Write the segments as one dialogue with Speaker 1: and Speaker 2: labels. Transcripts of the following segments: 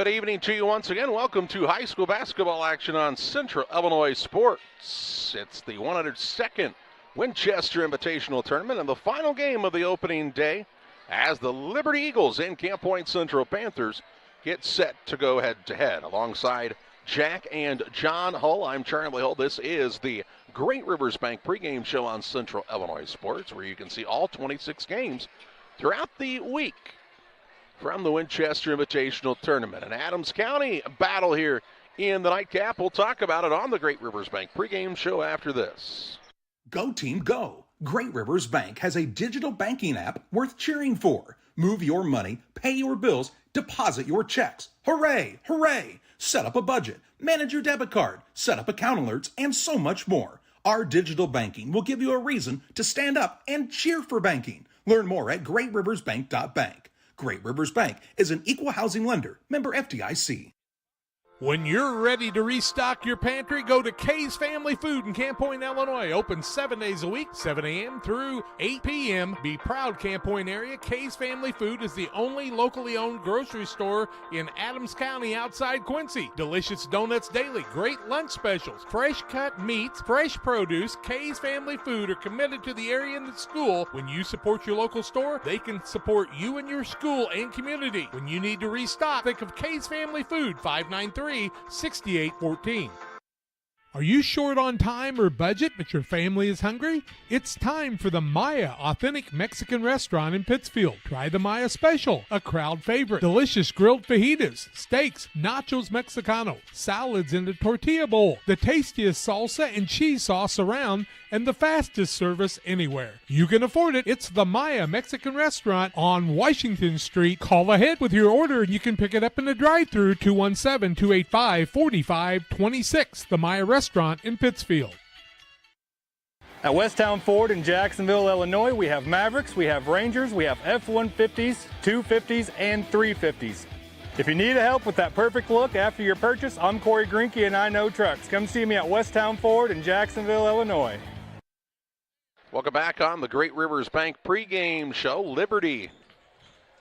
Speaker 1: Good evening to you once again. Welcome to high school basketball action on Central Illinois Sports. It's the 102nd Winchester Invitational Tournament and the final game of the opening day as the Liberty Eagles and Camp Point Central Panthers get set to go head-to-head. Alongside Jack and John Hull, I'm Charlie Hull. This is the Great Rivers Bank pregame show on Central Illinois Sports, where you can see all 26 games throughout the week from the Winchester Invitational Tournament. An Adams County battle here in the nightcap. We'll talk about it on the Great Rivers Bank pregame show after this.
Speaker 2: Go team, go. Great Rivers Bank has a digital banking app worth cheering for. Move your money, pay your bills, deposit your checks. Hooray, hooray. Set up a budget, manage your debit card, set up account alerts, and so much more. Our digital banking will give you a reason to stand up and cheer for banking. Learn more at greatriversbank.bank. Great Rivers Bank is an equal housing lender, member FDIC.
Speaker 3: When you're ready to restock your pantry, go to Kay's Family Food in Camp Point, Illinois. Open 7 days a week, 7 a.m. through 8 p.m. Be proud, Camp Point area. Kay's Family Food is the only locally owned grocery store in Adams County outside Quincy. Delicious donuts daily, great lunch specials, fresh cut meats, fresh produce. Kay's Family Food are committed to the area and the school. When you support your local store, they can support you and your school and community. When you need to restock, think of Kay's Family Food, 593-6814. Are you short on time or budget, but your family is hungry? It's time for the Maya Authentic Mexican Restaurant in Pittsfield. Try the Maya Special, a crowd favorite. Delicious grilled fajitas, steaks, nachos Mexicano, salads in a tortilla bowl, the tastiest salsa and cheese sauce around, and the fastest service anywhere. You can afford it. It's the Maya Mexican Restaurant on Washington Street. Call ahead with your order and you can pick it up in the drive-thru, 217-285-4526. The Maya Restaurant in Pittsfield.
Speaker 4: At Westtown Ford in Jacksonville, Illinois, we have Mavericks, we have Rangers, we have F-150s, 250s, and 350s. If you need help with that perfect look after your purchase, I'm Corey Greinke and I Know Trucks. Come see me at Westtown Ford in Jacksonville, Illinois.
Speaker 1: Welcome back on the Great Rivers Bank pregame show. Liberty,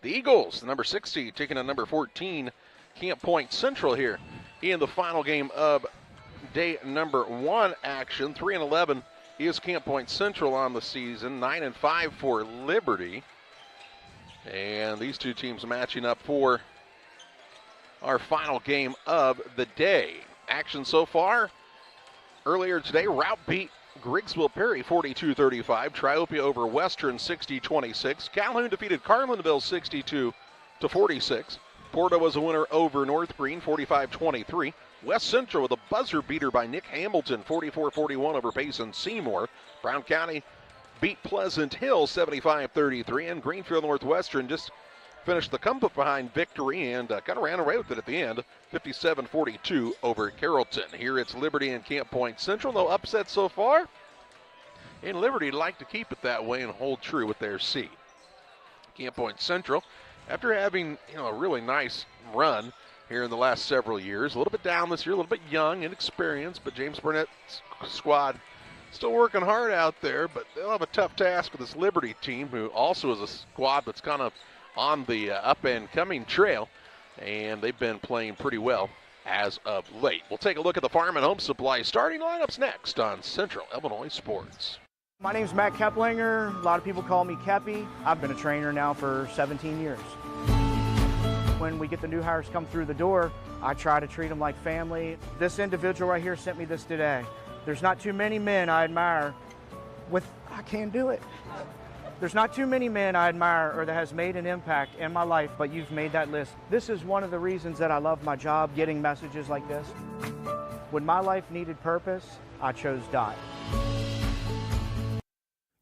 Speaker 1: the Eagles, the number 60, taking on number 14, Camp Point Central here in the final game of day number 1 action. 3-11 is Camp Point Central on the season. 9-5 for Liberty. And these two teams matching up for our final game of the day. Action so far. Earlier today, Route beat Griggsville Perry 42-35. Triopia over Western 60-26. Calhoun defeated Carlinville 62-46. Porto was a winner over North Green 45-23. West Central with a buzzer beater by Nick Hamilton, 44-41 over Payson Seymour. Brown County beat Pleasant Hill 75-33, and Greenfield Northwestern just finished the come-behind victory and kind of ran away with it at the end, 57-42 over Carrollton. Here it's Liberty and Camp Point Central. No upset so far, and Liberty like to keep it that way and hold true with their seed. Camp Point Central, after having a really nice run here in the last several years. A little bit down this year, a little bit young, inexperienced, but James Burnett's squad still working hard out there, but they'll have a tough task with this Liberty team, who also is a squad that's kind of on the up-and-coming trail, and they've been playing pretty well as of late. We'll take a look at the Farm and Home Supply starting lineups next on Central Illinois Sports.
Speaker 5: My name's Matt Keplinger. A lot of people call me Keppy. I've been a trainer now for 17 years. When we get the new hires come through the door, I try to treat them like family. This individual right here sent me this today. There's not too many men I admire I can't do it. There's not too many men I admire or that has made an impact in my life, but you've made that list. This is one of the reasons that I love my job, getting messages like this. When my life needed purpose, I chose Dot.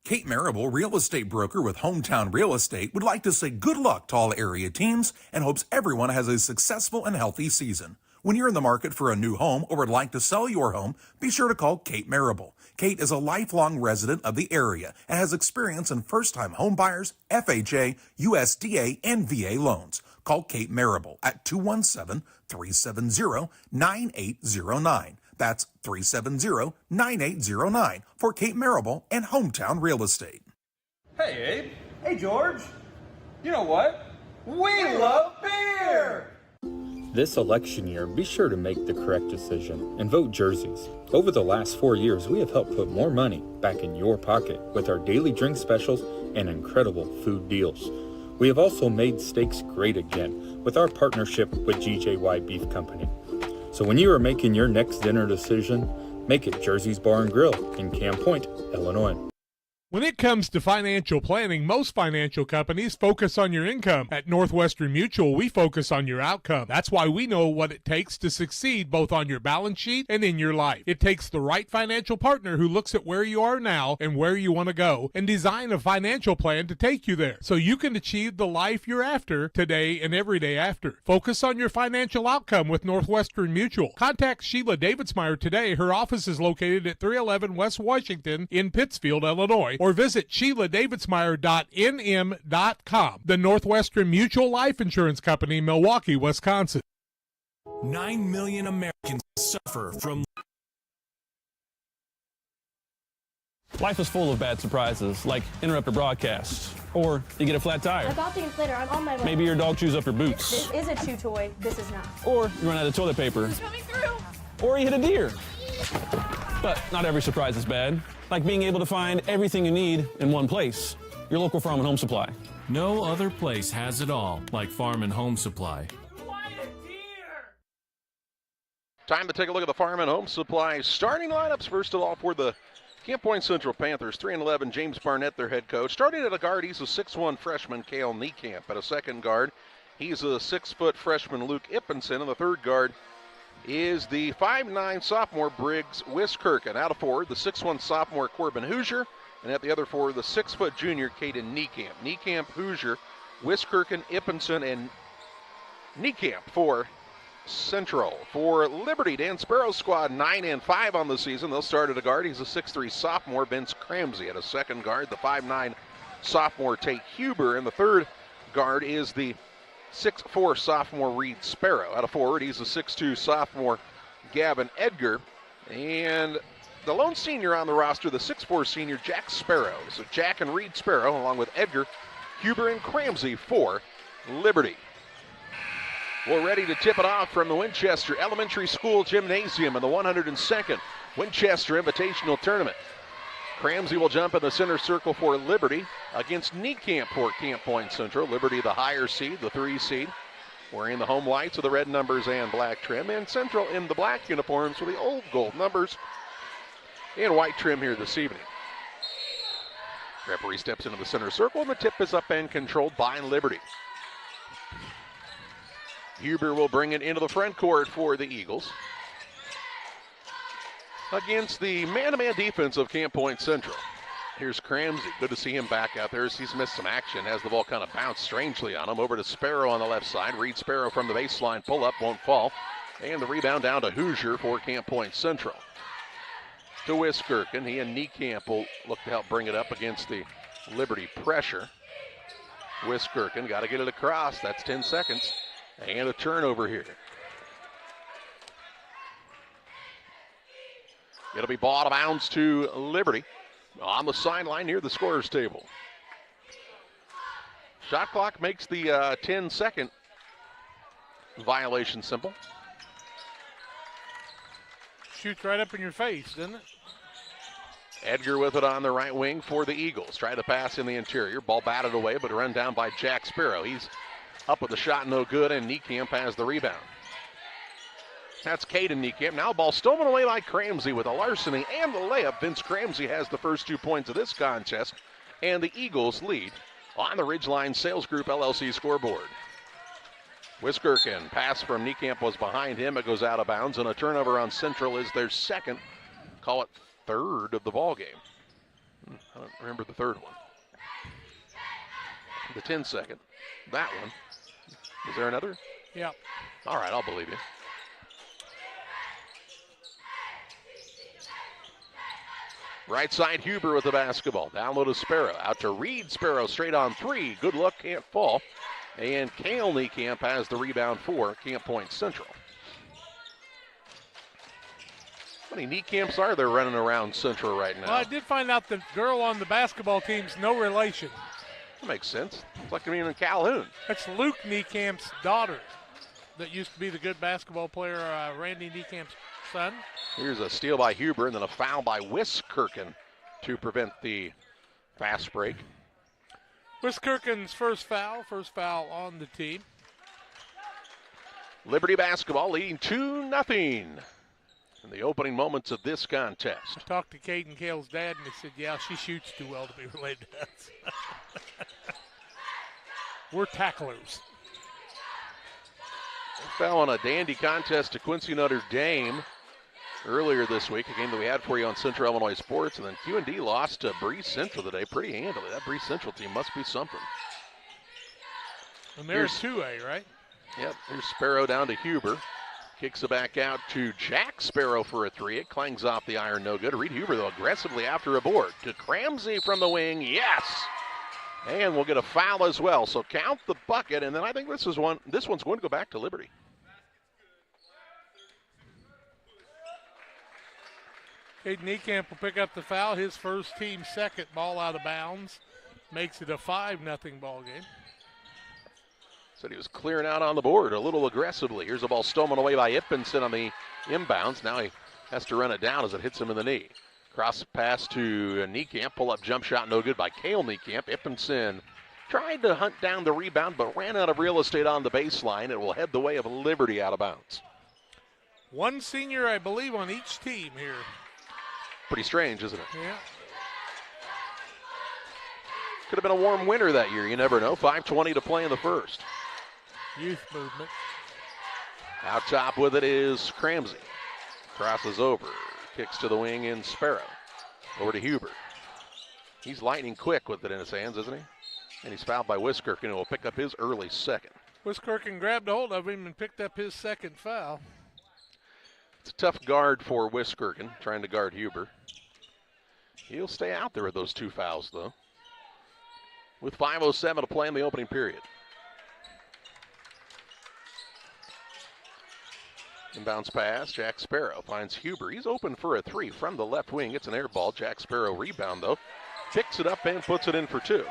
Speaker 2: Kate Marable, real estate broker with Hometown Real Estate, would like to say good luck to all area teams and hopes everyone has a successful and healthy season. When you're in the market for a new home or would like to sell your home, be sure to call Kate Marable. Kate is a lifelong resident of the area and has experience in first-time home buyers, FHA, USDA, and VA loans. Call Kate Marable at 217-370-9809. That's 370-9809 for Kate Marable and Hometown Real Estate.
Speaker 6: Hey, Abe. Hey, George. You know what? We love beer! This election year, be sure to make the correct decision and vote jerseys. Over the last 4 years, we have helped put more money back in your pocket with our daily drink specials and incredible food deals. We have also made steaks great again with our partnership with GJY Beef Company. So when you are making your next dinner decision, make it Jersey's Bar and Grill in Camp Point, Illinois.
Speaker 3: When it comes to financial planning, most financial companies focus on your income. At Northwestern Mutual, we focus on your outcome. That's why we know what it takes to succeed both on your balance sheet and in your life. It takes the right financial partner who looks at where you are now and where you want to go and design a financial plan to take you there so you can achieve the life you're after today and every day after. Focus on your financial outcome with Northwestern Mutual. Contact Sheila Davidsmeyer today. Her office is located at 311 West Washington in Pittsfield, Illinois, or visit SheilaDavidsmeyer.nm.com. The Northwestern Mutual Life Insurance Company, Milwaukee, Wisconsin.
Speaker 7: 9 million Americans suffer from.
Speaker 8: Life is full of bad surprises, like interrupted broadcasts, or you get a flat tire.
Speaker 9: I bought the inflator. I'm on my way.
Speaker 8: Maybe your dog chews up your boots.
Speaker 9: This is a chew toy. This is not.
Speaker 8: Or you run out of toilet paper.
Speaker 9: It's coming through.
Speaker 8: Or you hit a deer. But not every surprise is bad, like being able to find everything you need in one place. Your local Farm and Home Supply.
Speaker 7: No other place has it all like Farm and Home Supply.
Speaker 1: Time to take a look at the Farm and Home Supply starting lineups. First of all, for the Camp Point Central Panthers, 3-11, James Barnett, their head coach. Starting at a guard, he's a 6'1 freshman, Cale Niekamp. At a second guard, he's a 6-foot freshman, Luke Ippenson. And the third guard is the 5'9 sophomore, Briggs Wiskirchen. Out of forward, the 6'1 sophomore, Corbin Hoosier. And at the other forward, the 6-foot junior, Caden Niekamp. Niekamp, Hoosier, Wiskirchen, Ippenson, and Niekamp for Central. For Liberty, Dan Sparrow's squad 9-5 on the season. They'll start at a guard. He's a 6'3 sophomore, Vince Cramsey. At a second guard, the 5'9 sophomore, Tate Huber. And the third guard is the 6'4 sophomore, Reed Sparrow. Out of forward, he's a 6'2 sophomore, Gavin Edgar. And the lone senior on the roster, the 6'4 senior, Jack Sparrow. So Jack and Reed Sparrow, along with Edgar, Huber, and Cramsey for Liberty. We're ready to tip it off from the Winchester Elementary School Gymnasium in the 102nd Winchester Invitational Tournament. Cramsey will jump in the center circle for Liberty against Niekamp for Camp Point Central. Liberty the higher seed, the 3 seed, wearing the home whites with the red numbers and black trim. And Central in the black uniforms with the old gold numbers and white trim here this evening. Referee steps into the center circle and the tip is up and controlled by Liberty. Huber will bring it into the front court for the Eagles against the man-to-man defense of Camp Point Central. Here's Cramsey. Good to see him back out there as he's missed some action as the ball kind of bounced strangely on him. Over to Sparrow on the left side. Reed Sparrow from the baseline. Pull up, won't fall. And the rebound down to Hoosier for Camp Point Central. To Wiskirchen. He and Niekamp will look to help bring it up against the Liberty pressure. Wiskirchen got to get it across. That's 10 seconds. And a turnover here. It'll be ball out of bounds to Liberty on the sideline near the scorer's table. Shot clock makes the 10-second violation simple.
Speaker 3: Shoots right up in your face, doesn't it?
Speaker 1: Edgar with it on the right wing for the Eagles. Try to pass in the interior. Ball batted away, but run down by Jack Sparrow. He's up with the shot, no good, and Niekamp has the rebound. That's Caden Niekamp. Now ball stolen away by Cramsey with a larceny and the layup. Vince Cramsey has the first 2 points of this contest, and the Eagles lead on the Ridgeline Sales Group LLC scoreboard. Wiskirchen, pass from Niekamp was behind him. It goes out of bounds, and a turnover on Central is their second, call it third of the ball game. I don't remember the third one. The 10-second. That one. Is there another?
Speaker 3: Yeah.
Speaker 1: All right, I'll believe you. Right side, Huber with the basketball. Down low to Sparrow. Out to Reed. Sparrow straight on 3. Good luck, can't fall. And Cale Niekamp has the rebound for Camp Point Central. How many Niekamps are there running around Central right now?
Speaker 3: Well, I did find out the girl on the basketball team's no relation.
Speaker 1: That makes sense. It's like being in Calhoun.
Speaker 3: That's Luke Niekamp's daughter. that used to be the good basketball player, Randy Niecamp's son.
Speaker 1: Here's a steal by Huber and then a foul by Wiskirchen to prevent the fast break.
Speaker 3: Wiskirchen's first foul on the team.
Speaker 1: Liberty basketball leading 2-0 in the opening moments of this contest.
Speaker 3: I talked to Caden Kale's dad, and he said, yeah, she shoots too well to be related to us. We're tacklers.
Speaker 1: They fell on a dandy contest to Quincy Notre Dame earlier this week, a game that we had for you on Central Illinois Sports, and then QD lost to Breese Central today pretty handily. That Breese Central team must be something.
Speaker 3: And they're 2A, right?
Speaker 1: Yep, here's Sparrow down to Huber. Kicks it back out to Jack Sparrow for a three. It clangs off the iron, no good. Reed Huber, though, aggressively after a board. To Cramsey from the wing, yes! And we'll get a foul as well. So count the bucket, and then I think this one's going to go back to Liberty.
Speaker 3: Caden Niekamp will pick up the foul. His first team second, ball out of bounds. Makes it a 5-0 ball game.
Speaker 1: Said he was clearing out on the board a little aggressively. Here's a ball stolen away by Ippenson on the inbounds. Now he has to run it down as it hits him in the knee. Cross pass to Niekamp. Pull-up jump shot no good by Cale Niekamp. Ippenson tried to hunt down the rebound but ran out of real estate on the baseline. It will head the way of Liberty out of bounds.
Speaker 3: One senior, I believe, on each team here.
Speaker 1: Pretty strange, isn't it?
Speaker 3: Yeah.
Speaker 1: Could have been a warm winter that year. You never know. 5:20 to play in the first.
Speaker 3: Youth movement.
Speaker 1: Out top with it is Cramsey. Crosses over. Kicks to the wing in Sparrow. Over to Huber. He's lightning quick with it in his hands, isn't he? And he's fouled by Wiskirchen, who will pick up his early second.
Speaker 3: Wiskirchen grabbed a hold of him and picked up his second foul.
Speaker 1: It's a tough guard for Wiskirchen, trying to guard Huber. He'll stay out there with those two fouls, though. With 5:07 to play in the opening period. Inbounds pass, Jack Sparrow finds Huber. He's open for a three from the left wing. It's an air ball. Jack Sparrow rebound, though. Picks it up and puts it in for two.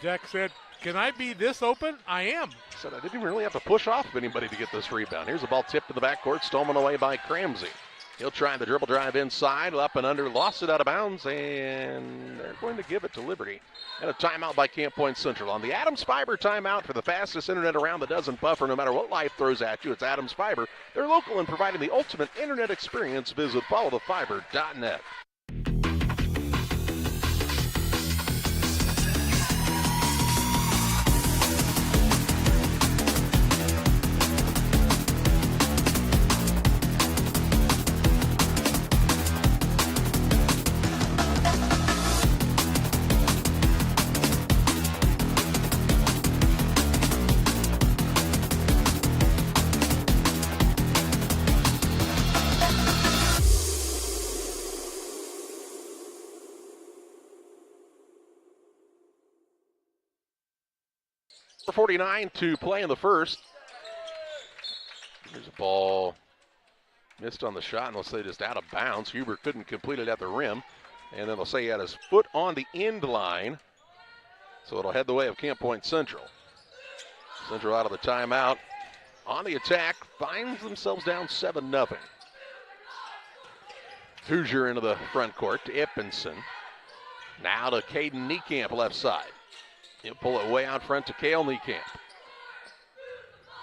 Speaker 3: Jack said, can I be this open? I am.
Speaker 1: He said, I didn't even really have to push off of anybody to get this rebound. Here's a ball tipped to the backcourt, stolen away by Cramsey. He'll try the dribble drive inside, up and under, lost it out of bounds, and they're going to give it to Liberty. And a timeout by Camp Point Central. On the Adams Fiber timeout for the fastest internet around that doesn't buffer no matter what life throws at you. It's Adams Fiber. They're local in providing the ultimate internet experience. Visit followthefiber.net. .49 to play in the first. There's a ball missed on the shot, and they'll say just out of bounds. Huber couldn't complete it at the rim. And then they'll say he had his foot on the end line. So it'll head the way of Camp Point Central. Central out of the timeout. On the attack, finds themselves down 7-0. Hoosier into the front court to Ippenson. Now to Caden Niekamp left side. He'll pull it way out front to Cale Niekamp.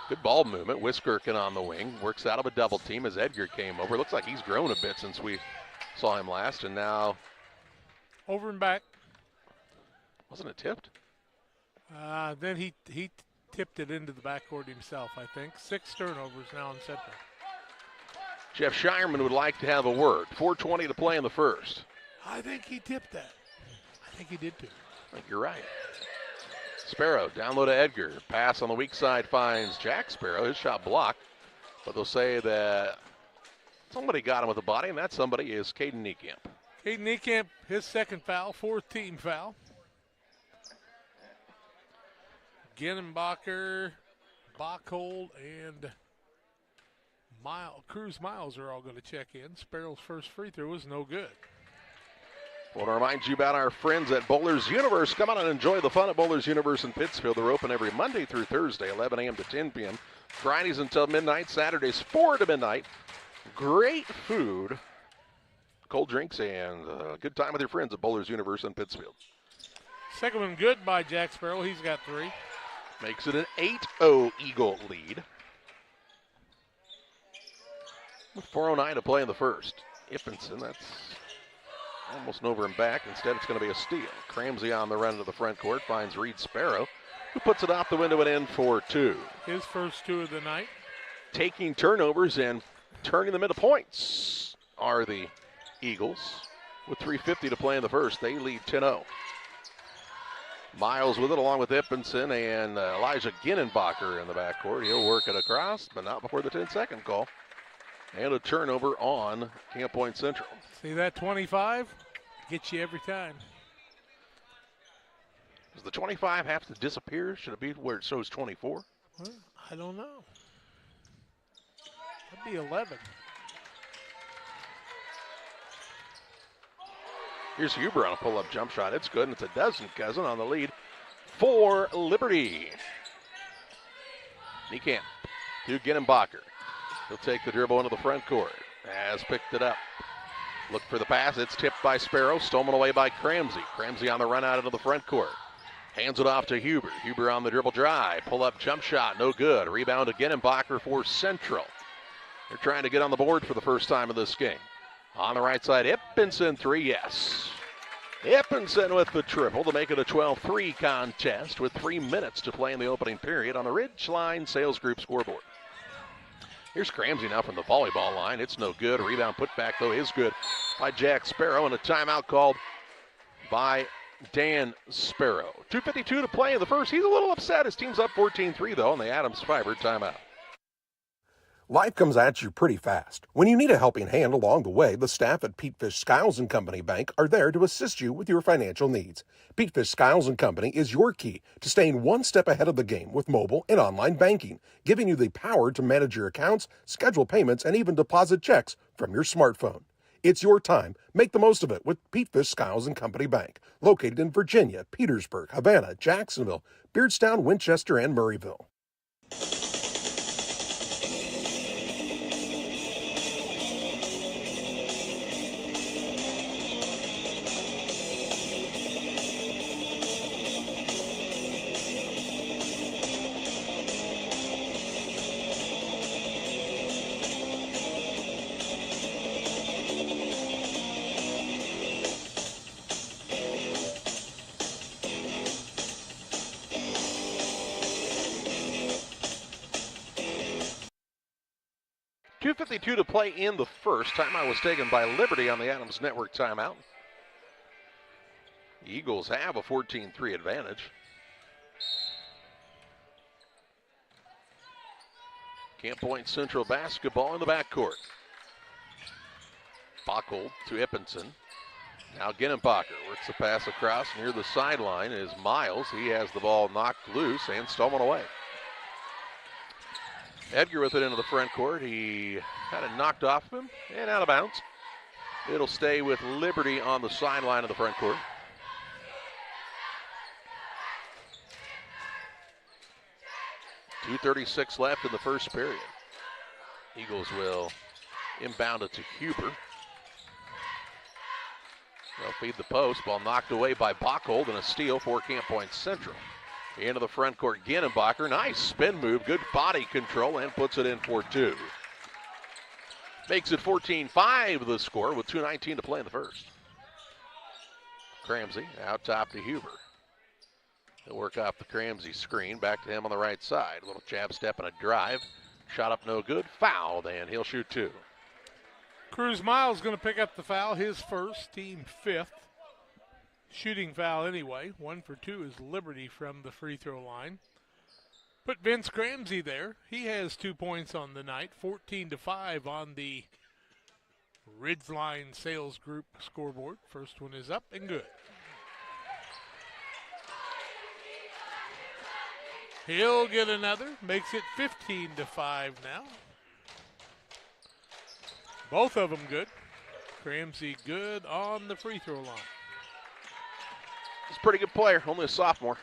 Speaker 1: Good ball movement. Wiskirchen on the wing. Works out of a double team as Edgar came over. Looks like he's grown a bit since we saw him last. And now...
Speaker 3: over and back.
Speaker 1: Wasn't it tipped?
Speaker 3: Then he tipped it into the backcourt himself, I think. 6 turnovers now in Central.
Speaker 1: Jeff Shireman would like to have a word. 4:20 to play in the first.
Speaker 3: I think he tipped that. I think he did too.
Speaker 1: I think you're right. Sparrow down low to Edgar. Pass on the weak side finds Jack Sparrow. His shot blocked. But they'll say that somebody got him with the body, and that somebody is Caden Niekamp.
Speaker 3: Caden Niekamp, his second foul, 4th team foul. Ginnenbacher, Bachhold, and Cruz Miles are all going to check in. Sparrow's first free throw was no good.
Speaker 1: Want to remind you about our friends at Bowlers Universe. Come on and enjoy the fun at Bowlers Universe in Pittsfield. They're open every Monday through Thursday, 11 a.m. to 10 p.m. Fridays until midnight, Saturdays 4 to midnight. Great food, cold drinks, and a good time with your friends at Bowlers Universe in Pittsfield.
Speaker 3: Second one good by Jack Sparrow. He's got 3.
Speaker 1: Makes it an 8-0 Eagle lead. With 4:09 to play in the first. Ippinson, that's almost an over and back. Instead, it's going to be a steal. Cramsey on the run to the front court, finds Reed Sparrow, who puts it off the window and in for 2.
Speaker 3: His first 2 of the night.
Speaker 1: Taking turnovers and turning them into points are the Eagles. With 3:50 to play in the first, they lead 10-0. Miles with it along with Ippinson and Elijah Ginnenbacher in the backcourt. He'll work it across, but not before the 10-second call. And a turnover on Camp Point Central.
Speaker 3: See that 25? Gets you every time.
Speaker 1: Does the 25 have to disappear? Should it be where it shows 24?
Speaker 3: Well, I don't know. That'd be 11.
Speaker 1: Here's Huber on a pull-up jump shot. It's good, and it's a dozen cousin on the lead for Liberty. Niekamp to Ginnenbacher. He'll take the dribble into the front court. Has picked it up. Look for the pass. It's tipped by Sparrow. Stolen away by Cramsey. Cramsey on the run out into the front court. Hands it off to Huber. Huber on the dribble drive. Pull-up jump shot. No good. Rebound to Ginnenbacher for Central. They're trying to get on the board for the first time in this game. On the right side, Ippinson 3, yes. Ippinson with the triple to make it a 12-3 contest with 3 minutes to play in the opening period on the Ridgeline Sales Group scoreboard. Here's Cramsey now from the volleyball line. It's no good. Rebound put back, though, is good by Jack Sparrow, and a timeout called by Dan Sparrow. 2:52 to play in the first. He's a little upset. His team's up 14-3, though, on the Adams Fiber timeout.
Speaker 10: Life comes at you pretty fast. When you need a helping hand along the way, the staff at Petefish Skiles & Company Bank are there to assist you with your financial needs. Petefish Skiles & Company is your key to staying one step ahead of the game with mobile and online banking, giving you the power to manage your accounts, schedule payments, and even deposit checks from your smartphone. It's your time. Make the most of it with Petefish Skiles & Company Bank, located in Virginia, Petersburg, Havana, Jacksonville, Beardstown, Winchester, and Murrayville.
Speaker 1: .52 to play in the first. Timeout was taken by Liberty on the Adams Network timeout. The Eagles have a 14-3 advantage. Camp Point Central basketball in the backcourt. Bockel to Ippinson. Now Ginnenbacher works the pass across near the sideline is Miles. He has the ball knocked loose and stolen away. Edgar with it into the front court. He had it knocked off him and out of bounds. It'll stay with Liberty on the sideline of the front court. .236 left in the first period. Eagles will inbound it to Huber. They'll feed the post. Ball knocked away by Bockel and a steal for Camp Point Central. Into the front court, Ginnenbacher. Nice spin move, good body control, and puts it in for 2. Makes it 14-5 the score with 2:19 to play in the first. Cramsey out top to Huber. He'll work off the Cramsey screen. Back to him on the right side. Little jab step and a drive. Shot up no good. Fouled, and he'll shoot 2.
Speaker 3: Cruz Miles going to pick up the foul, his first, team 5th. Shooting foul anyway. 1 for 2 is Liberty from the free throw line. Put Vince Cramsey there. He has 2 points on the night. 14-5 on the Ridgeline Sales Group scoreboard. First one is up and good. He'll get another. Makes it 15-5 now. Both of them good. Cramsey good on the free throw line.
Speaker 1: He's a pretty good player, only a sophomore.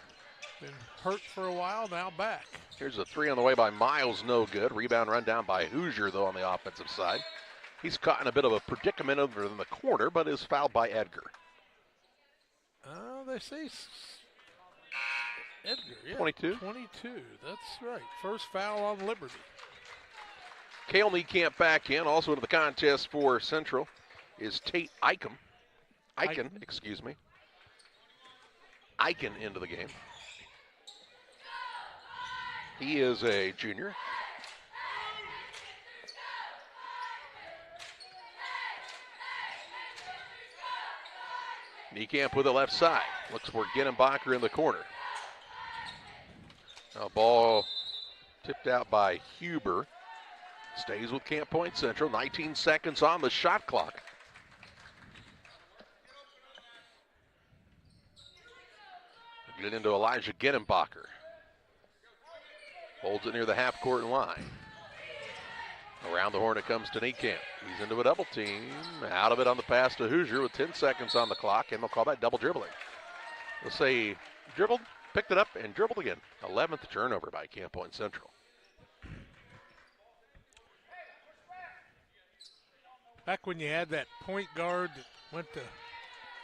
Speaker 3: Been hurt for a while, now back.
Speaker 1: Here's a three on the way by Miles, no good. Rebound run down by Hoosier, though, on the offensive side. He's caught in a bit of a predicament over in the corner, but is fouled by Edgar.
Speaker 3: They say Edgar, yeah.
Speaker 1: 22.
Speaker 3: 22, that's right. First foul on Liberty.
Speaker 1: Cale Niekamp back in. Also into the contest for Central is Tate Eichen. Eichen into the game. He is a junior. Niekamp with the left side. Looks for Ginenbacher in the corner. Now ball tipped out by Huber. Stays with Camp Point Central. 19 seconds on the shot clock. Get it into Elijah Ginenbacher. Holds it near the half-court line. Around the horn it comes to Niekamp. He's into a double team. Out of it on the pass to Hoosier with 10 seconds on the clock, and they'll call that double dribbling. They'll say dribbled, picked it up, and dribbled again. 11th turnover by Camp Point Central.
Speaker 3: Back when you had that point guard that went to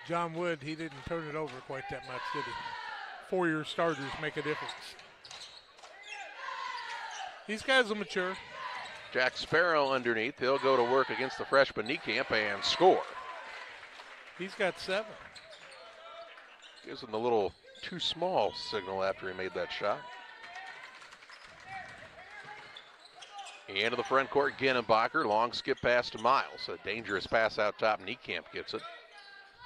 Speaker 3: John Wood, he didn't turn it over quite that much, did he? 4-year starters make a difference. These guys will mature.
Speaker 1: Jack Sparrow underneath. He'll go to work against the freshman Niekamp and score.
Speaker 3: He's got 7.
Speaker 1: Gives him the little too small signal after he made that shot. Into the front court, Ginenbacher. Long skip pass to Miles. A dangerous pass out top. Niekamp gets it.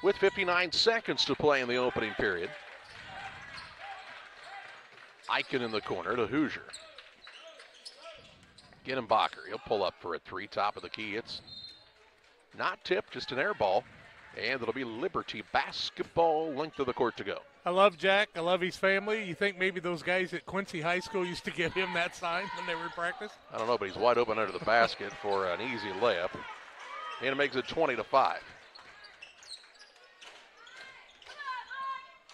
Speaker 1: With 59 seconds to play in the opening period. Eichen in the corner to Hoosier. Ginenbacher, he'll pull up for a three, top of the key. It's not tipped, just an air ball. And it'll be Liberty basketball, length of the court to go.
Speaker 3: I love Jack. I love his family. You think maybe those guys at Quincy High School used to give him that sign when they were in practice?
Speaker 1: I don't know, but he's wide open under the basket for an easy layup. And it makes it 20-5.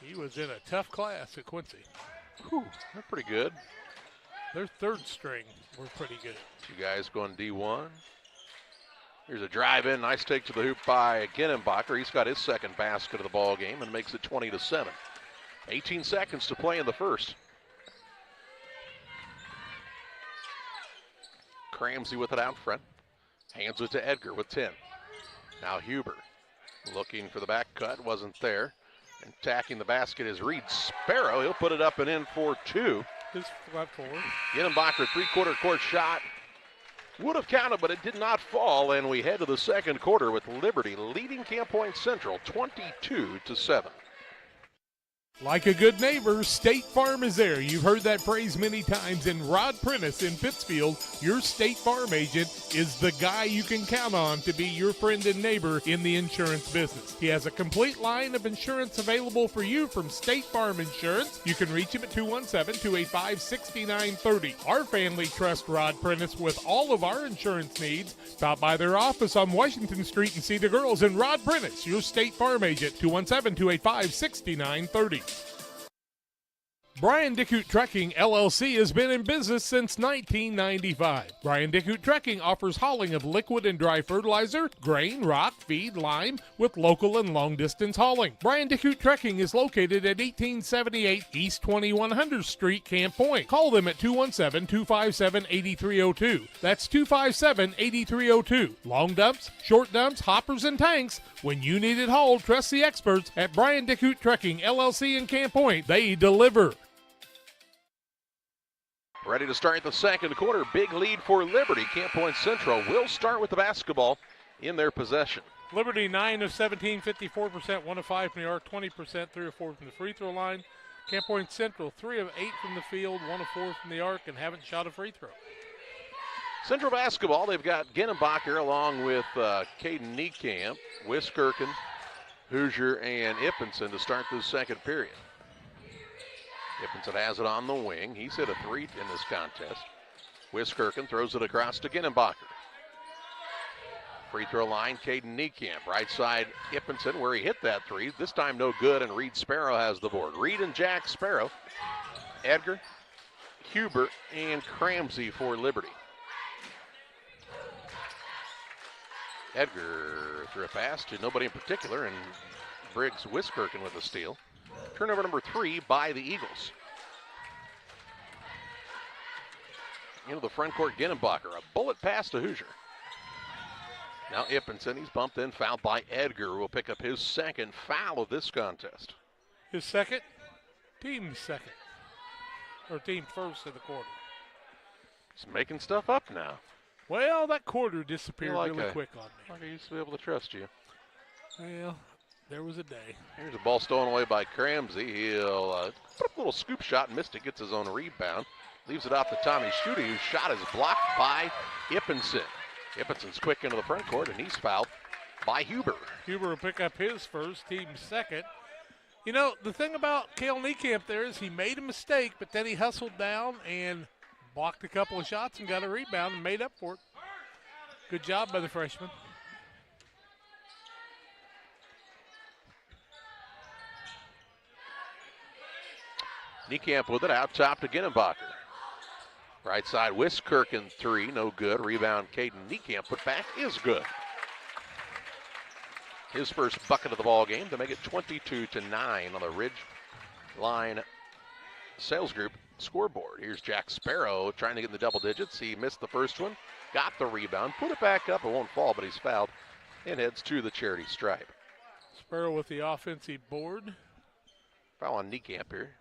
Speaker 3: He was in a tough class at Quincy.
Speaker 1: Whew, they're pretty good.
Speaker 3: Their third string were pretty good.
Speaker 1: Two guys going D1. Here's a drive in, nice take to the hoop by Ginenbacher. He's got his second basket of the ball game and makes it 20-7. 18 seconds to play in the first. Cramsey with it out front. Hands it to Edgar with 10. Now Huber looking for the back cut, wasn't there. And attacking the basket is Reed Sparrow. He'll put it up and in for 2.
Speaker 3: His flat forward.
Speaker 1: Ginenbacher, three-quarter court shot. Would have counted, but it did not fall. And we head to the second quarter with Liberty leading Camp Point Central 22-7.
Speaker 3: Like a good neighbor, State Farm is there. You've heard that phrase many times. And Rod Prentice in Pittsfield, your State Farm agent, is the guy you can count on to be your friend and neighbor in the insurance business. He has a complete line of insurance available for you from State Farm Insurance. You can reach him at 217-285-6930. Our family trusts Rod Prentice with all of our insurance needs. Stop by their office on Washington Street and see the girls. And Rod Prentice, your State Farm agent, 217-285-6930. Brian Dickhout Trucking, LLC has been in business since 1995. Brian Dickhout Trucking offers hauling of liquid and dry fertilizer, grain, rock, feed, lime, with local and long-distance hauling. Brian Dickhout Trucking is located at 1878 East 2100 Street, Camp Point. Call them at 217-257-8302. That's 257-8302. Long dumps, short dumps, hoppers, and tanks. When you need it hauled, trust the experts at Brian Dickhout Trucking, LLC in Camp Point. They deliver.
Speaker 1: Ready to start the second quarter. Big lead for Liberty. Camp Point Central will start with the basketball in their possession.
Speaker 3: Liberty 9 of 17, 54%, 1 of 5 from the arc, 20%, 3 of 4 from the free throw line. Camp Point Central 3 of 8 from the field, 1 of 4 from the arc, and haven't shot a free throw.
Speaker 1: Central basketball, they've got Ginenbacher along with Caden Niekamp, Wiskirchen, Hoosier, and Ippenson to start this second period. Ippenson has it on the wing. He's hit a three in this contest. Wiskirchen throws it across to Ginenbacher. Free throw line, Caden Niekamp. Right side, Ippenson, where he hit that three. This time no good, and Reed Sparrow has the board. Reed and Jack Sparrow. Edgar, Huber, and Cramsey for Liberty. Edgar threw a pass to nobody in particular, and Briggs Wiskirchen with a steal. Turnover number 3 by the Eagles. Into the front court, Ginenbacher, a bullet pass to Hoosier. Now Ippenson, he's bumped in, fouled by Edgar, who will pick up his second foul of this contest.
Speaker 3: His second? Team second. Or team first of the quarter.
Speaker 1: He's making stuff up now.
Speaker 3: Well, that quarter disappeared really quick on me.
Speaker 1: Like I used to be able to trust you.
Speaker 3: Well, there was a day.
Speaker 1: Here's a ball stolen away by Cramsey. He'll put up a little scoop shot, missed it, gets his own rebound. Leaves it off to Tommy Schutte, whose shot is blocked by Ippenson. Ippenson's quick into the front court, and he's fouled by Huber.
Speaker 3: Huber will pick up his first, team second. You know, the thing about Cale Niekamp there is he made a mistake, but then he hustled down and blocked a couple of shots and got a rebound and made up for it. Good job by the freshman.
Speaker 1: Niekamp with it out top to Ginenbacher. Right side, Wiskirchen 3, no good. Rebound, Caden Niekamp put back is good. His first bucket of the ball game to make it 22-9 on the Ridge Line Sales Group scoreboard. Here's Jack Sparrow trying to get in the double digits. He missed the first one, got the rebound, put it back up. It won't fall, but he's fouled and heads to the charity stripe.
Speaker 3: Sparrow with the offensive board.
Speaker 1: Foul on Niekamp here.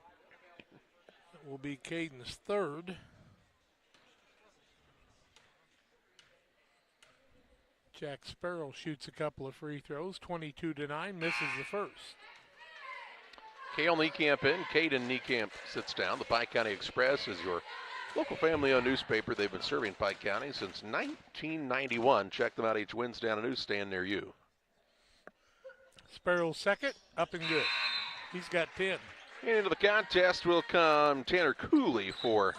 Speaker 3: That will be Caden's third. Jack Sparrow shoots a couple of free throws, 22-9, misses the first.
Speaker 1: Cale Niekamp in, Caden Niekamp sits down. The Pike County Express is your local family-owned newspaper. They've been serving Pike County since 1991. Check them out each Wednesday on a newsstand near you.
Speaker 3: Sparrow second, up and good. He's got 10.
Speaker 1: And into the contest will come Tanner Cooley for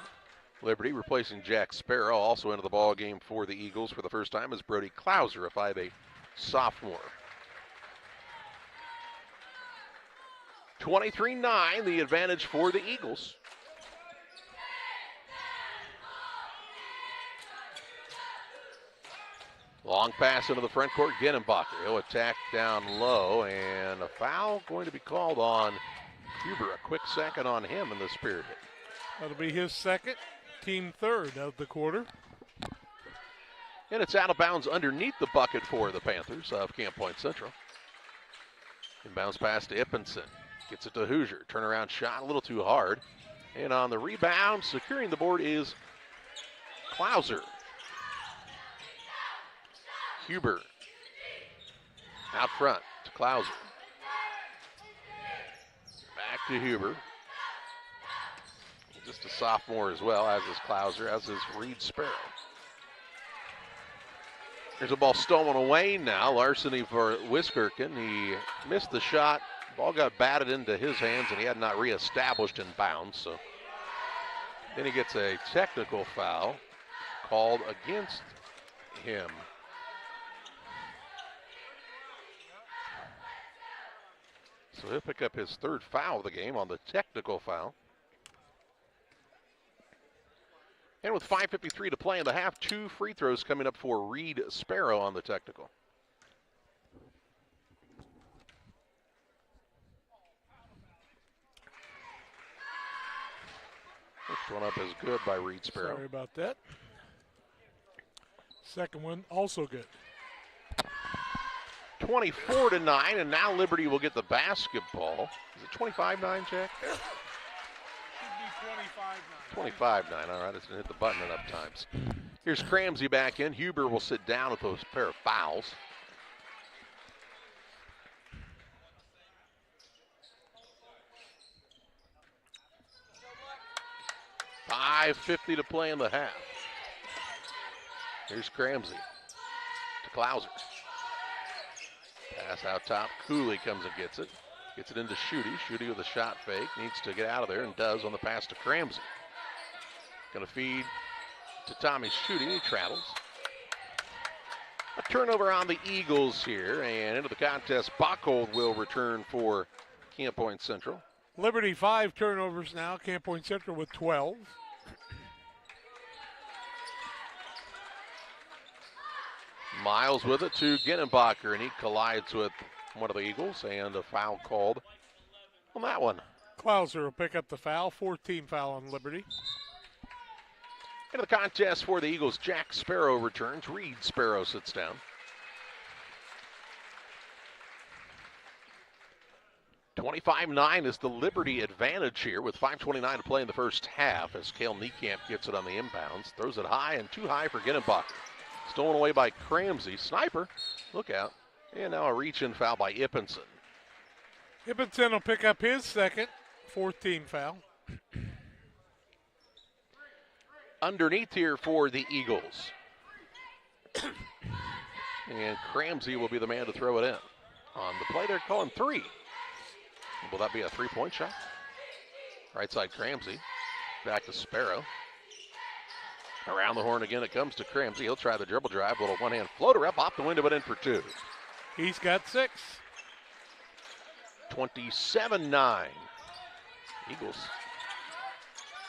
Speaker 1: Liberty, replacing Jack Sparrow. Also into the ball game for the Eagles for the first time is Brody Klauser, a 5'8" sophomore. 23-9, the advantage for the Eagles. Long pass into the front court, Ginenbacher. He'll attack down low, and a foul going to be called on Huber. A quick second on him in this period.
Speaker 3: That'll be his second, team third of the quarter.
Speaker 1: And it's out of bounds underneath the bucket for the Panthers of Camp Point Central. Inbounds pass to Ippenson. Gets it to Hoosier. Turnaround shot a little too hard. And on the rebound, securing the board is Klauser. Huber out front to Klauser. Back to Huber. Just a sophomore as well, as is Klauser, as is Reed Sparrow. There's a ball stolen away now. Larceny for Wiskirchen. He missed the shot. Ball got batted into his hands, and he had not reestablished in bounds. So then he gets a technical foul called against him. So he'll pick up his third foul of the game on the technical foul. And with 5:53 to play in the half, 2 free throws coming up for Reed Sparrow on the technical. First one up is good by Reed Sparrow.
Speaker 3: Sorry about that. Second one also good.
Speaker 1: 24-9, and now Liberty will get the basketball. Is it 25-9, Jack?
Speaker 3: Should be
Speaker 1: 25-9. All right, it's going to hit the button enough times. Here's Cramsey back in. Huber will sit down with those pair of fouls. $5:50 to play in the half. Here's Cramsey to Klauser. Pass out top. Cooley comes and gets it. Gets it into Schutte. Schutte with a shot fake. Needs to get out of there and does on the pass to Cramsey. Going to feed to Tommy Schutte. He travels. A turnover on the Eagles here. And into the contest, Bockold will return for Camp Point Central.
Speaker 3: Liberty 5 turnovers now. Camp Point Central with 12.
Speaker 1: Miles with it to Ginenbacher, and he collides with one of the Eagles, and a foul called on that one.
Speaker 3: Klauser will pick up the foul, 14 foul on Liberty.
Speaker 1: Into the contest for the Eagles, Jack Sparrow returns. Reed Sparrow sits down. 25-9 is the Liberty advantage here with 5:29 to play in the first half as Cale Niekamp gets it on the inbounds. Throws it high and too high for Ginenbacher. Stolen away by Cramsey. Sniper, look out. And now a reach-in foul by Ippenson.
Speaker 3: Ippenson will pick up his second, 14 foul.
Speaker 1: Underneath here for the Eagles. And Cramsey will be the man to throw it in. On the play, they're calling three. Will that be a three-point shot? Right side Cramsey. Back to Sparrow. Around the horn again, it comes to Cramsey. He'll try the dribble drive. Little one-hand floater up off the window, but in for two.
Speaker 3: He's got 6.
Speaker 1: 27-9. Eagles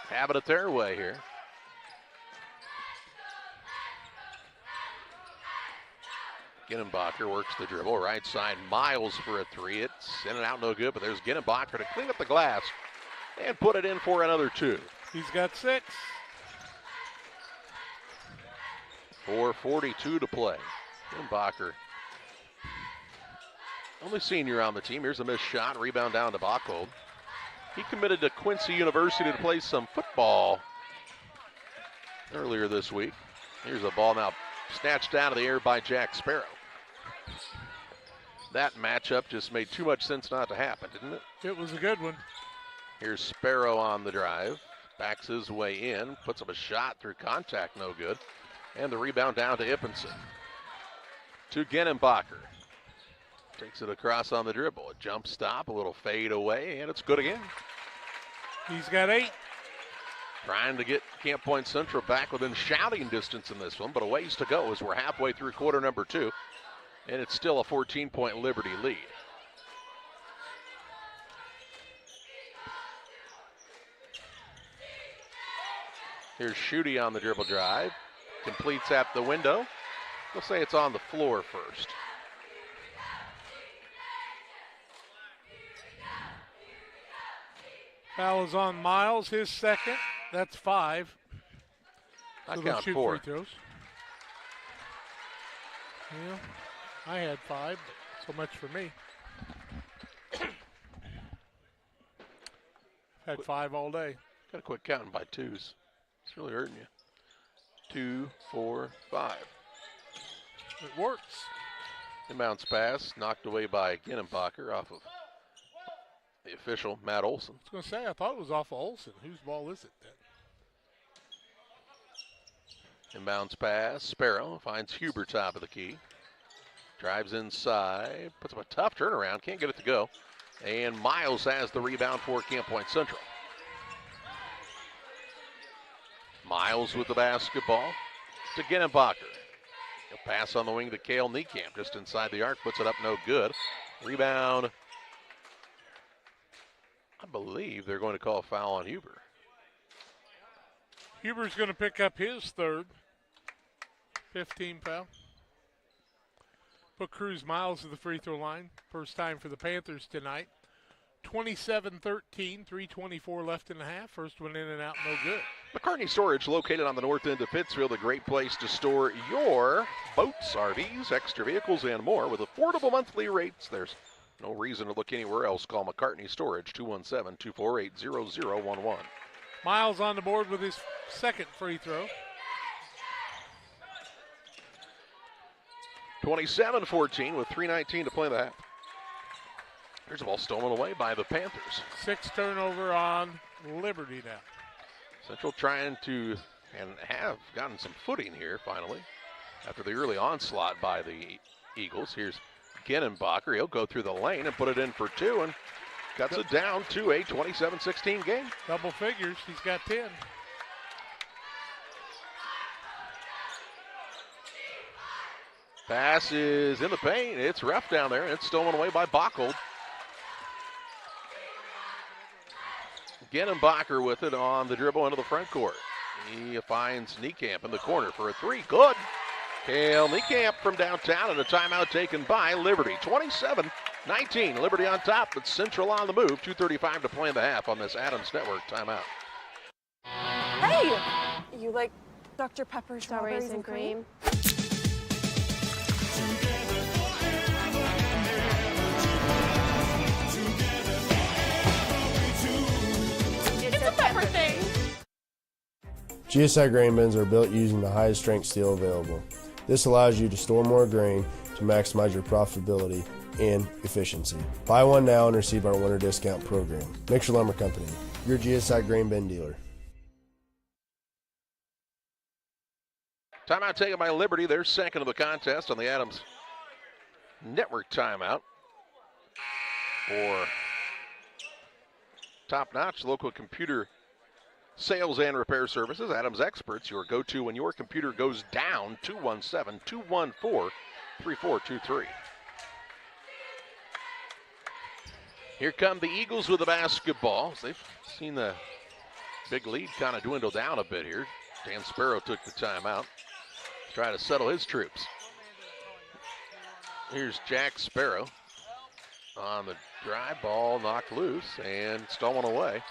Speaker 1: having it their way here. Ginenbacher works the dribble. Right side, Miles for a three. It's in and out, no good, but there's Ginenbacher to clean up the glass and put it in for another two.
Speaker 3: He's got 6.
Speaker 1: 4:42 to play. Ginenbacher, only senior on the team. Here's a missed shot. Rebound down to Bachold. He committed to Quincy University to play some football earlier this week. Here's a ball now snatched out of the air by Jack Sparrow. That matchup just made too much sense not to happen, didn't it?
Speaker 3: It was a good one.
Speaker 1: Here's Sparrow on the drive. Backs his way in. Puts up a shot through contact, no good. And the rebound down to Ippenson. To Ginenbacher. Takes it across on the dribble. A jump stop, a little fade away, and it's good again.
Speaker 3: He's got 8.
Speaker 1: Trying to get Camp Point Central back within shouting distance in this one, but a ways to go as we're halfway through quarter number 2. And it's still a 14-point Liberty lead. Here's Schutte on the dribble drive. Completes at the window. We'll say it's on the floor first.
Speaker 3: Foul is on Miles, his second. That's 5.
Speaker 1: I
Speaker 3: So
Speaker 1: count
Speaker 3: shoot
Speaker 1: 4.
Speaker 3: free throws. Yeah, I had 5, but so much for me. Had 5 all day.
Speaker 1: Got to quit counting by twos. It's really hurting you. 2, 4, 5.
Speaker 3: It works.
Speaker 1: Inbounds pass knocked away by Ginenbacher off of the official, Matt Olson.
Speaker 3: I was going to say, I thought it was off of Olson. Whose ball is it then?
Speaker 1: Inbounds pass. Sparrow finds Huber top of the key. Drives inside. Puts up a tough turnaround. Can't get it to go. And Miles has the rebound for Camp Point Central. Miles with the basketball to Ginenbacher. He'll pass on the wing to Cale Niekamp. Just inside the arc. Puts it up, no good. Rebound. I believe they're going to call a foul on Huber.
Speaker 3: Huber's going to pick up his third. 15 foul. Put Cruz Miles to the free throw line. First time for the Panthers tonight. 27-13, 3:24 left in the half. First one in and out, no good.
Speaker 1: McCartney Storage, located on the north end of Pittsfield, a great place to store your boats, RVs, extra vehicles, and more. With affordable monthly rates, there's no reason to look anywhere else. Call McCartney Storage, 217-248-0011.
Speaker 3: Miles on the board with his second free throw.
Speaker 1: 27-14 with 3:19 to play in the half. Here's a ball stolen away by the Panthers.
Speaker 3: 6 turnover on Liberty now.
Speaker 1: Central trying to, and have gotten some footing here finally after the early onslaught by the Eagles. Here's Ginenbacher. He'll go through the lane and put it in for 2 and cuts it down to a 27-16 game.
Speaker 3: Double figures. He's got 10.
Speaker 1: Pass is in the paint. It's rough down there, and it's stolen away by Bachold. Ginenbacher with it on the dribble into the front court. He finds Niekamp in the corner for a 3. Good. Cale Niekamp from downtown and a timeout taken by Liberty. 27-19, Liberty on top, but Central on the move. 2:35 to play in the half on this Adams Network timeout.
Speaker 9: Hey! You like Dr. Pepper strawberries and cream? It's a pepper thing.
Speaker 11: GSI grain bins are built using the highest strength steel available. This allows you to store more grain to maximize your profitability and efficiency. Buy one now and receive our winter discount program. Mixer Lumber Company, your GSI grain bin dealer.
Speaker 1: Timeout taken by Liberty. They're second of the contest on the Adams Network timeout. For top-notch local computer sales and repair services, Adams Experts, your go-to when your computer goes down. 217-214-3423. Here come the Eagles with the basketball. They've seen the big lead kind of dwindle down a bit here. Dan Sparrow took the timeout. Try to settle his troops. Here's Jack Sparrow on the drive, ball knocked loose and stolen away.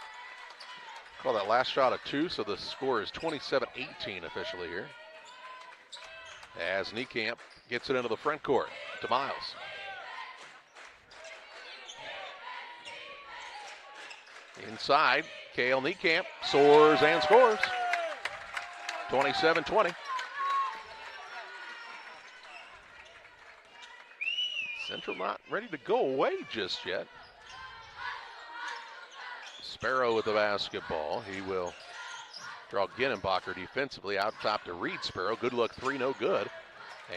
Speaker 1: Call that last shot a 2, so the score is 27-18 officially here. As Niekamp gets it into the front court to Miles. Inside, Cale Niekamp soars and scores. 27-20. Central not ready to go away just yet. Sparrow with the basketball. He will draw Ginenbacher defensively out top to Reed Sparrow. Good look, 3, no good.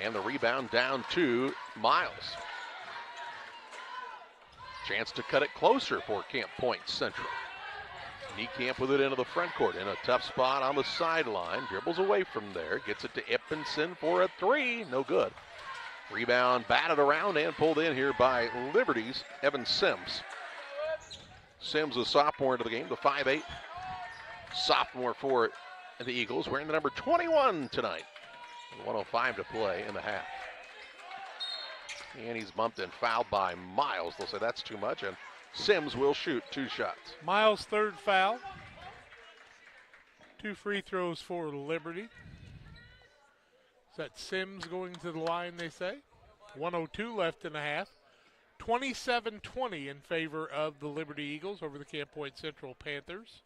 Speaker 1: And the rebound down to Miles. Chance to cut it closer for Camp Point Central. Niekamp with it into the front court in a tough spot on the sideline. Dribbles away from there. Gets it to Ippenson for a 3. No good. Rebound batted around and pulled in here by Liberty's Evan Sims. Sims, a sophomore into the game, the 5'8" sophomore for the Eagles, wearing the number 21 tonight. 1:05 to play in the half. And he's bumped and fouled by Miles. They'll say that's too much, and Sims will shoot 2 shots.
Speaker 3: Miles' third foul. 2 free throws for Liberty. Is that Sims going to the line, they say? 1:02 left in the half. 27-20 in favor of the Liberty Eagles over the Camp Point Central Panthers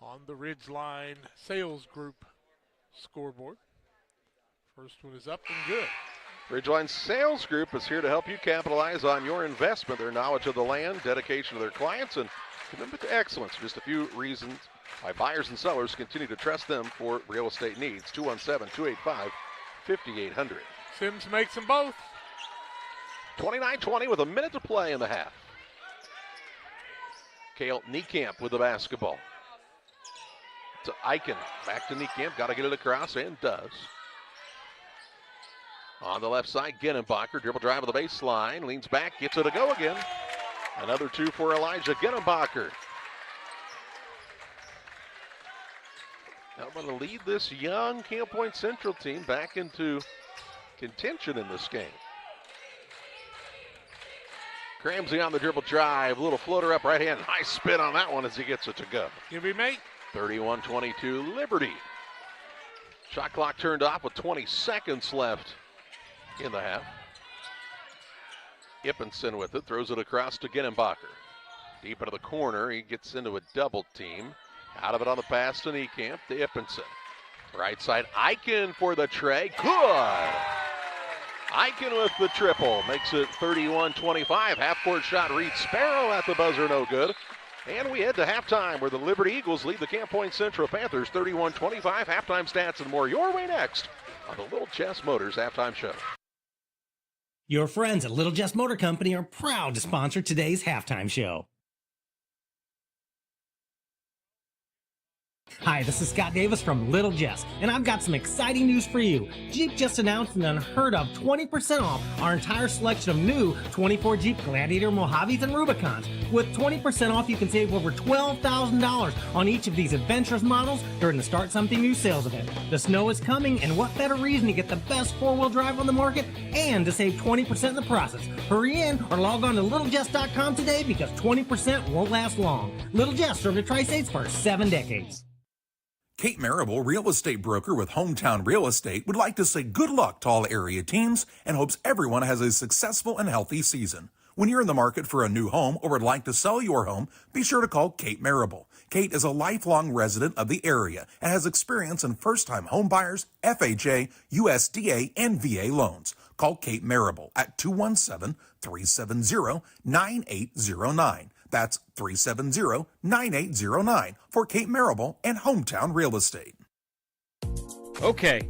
Speaker 3: on the Ridgeline Sales Group scoreboard. First one is up and good.
Speaker 1: Ridgeline Sales Group is here to help you capitalize on your investment. Their knowledge of the land, dedication to their clients, and commitment to excellence are just a few reasons why buyers and sellers continue to trust them for real estate needs. 217-285-5800.
Speaker 3: Sims makes them both.
Speaker 1: 29-20 with a minute to play in the half. Cale Niekamp with the basketball. To Eichen. Back to Niekamp. Got to get it across, and does. On the left side, Ginenbacher. Dribble drive to the baseline. Leans back. Gets it to go again. Another 2 for Elijah Ginenbacher. Now I'm going to lead this young Camp Point Central team back into contention in this game. Cramsey on the dribble drive. Little floater up right hand. Nice spin on that one as he gets it to go.
Speaker 3: Give me, mate.
Speaker 1: 31-22 Liberty. Shot clock turned off with 20 seconds left in the half. Ippenson with it. Throws it across to Ginenbacher. Deep into the corner. He gets into a double team. Out of it on the pass to Niekamp to Ippenson. Right side, Eichen for the tray. Good! Eichen with the triple. Makes it 31-25. Half-court shot. Reed Sparrow at the buzzer, no good. And we head to halftime where the Liberty Eagles lead the Camp Point Central Panthers 31-25. Halftime stats and more your way next on the Little Chess Motors Halftime Show.
Speaker 12: Your friends at Little Chess Motor Company are proud to sponsor today's halftime show. Hi, this is Scott Davis from Little Jess, and I've got some exciting news for you. Jeep just announced an unheard of 20% off our entire selection of new 24 Jeep Gladiator, Mojaves, and Rubicons. With 20% off, you can save over $12,000 on each of these adventurous models during the Start Something New sales event. The snow is coming, and what better reason to get the best four-wheel drive on the market and to save 20% in the process. Hurry in or log on to littlejess.com today because 20% won't last long. Little Jess served the Tri-States for 7 decades.
Speaker 2: Kate Marable, real estate broker with Hometown Real Estate, would like to say good luck to all area teams and hopes everyone has a successful and healthy season. When you're in the market for a new home or would like to sell your home, be sure to call Kate Marable. Kate is a lifelong resident of the area and has experience in first-time home buyers, FHA, USDA, and VA loans. Call Kate Marable at 217-370-9809. That's 370-9809 for Kate Marable and Hometown Real Estate.
Speaker 13: Okay,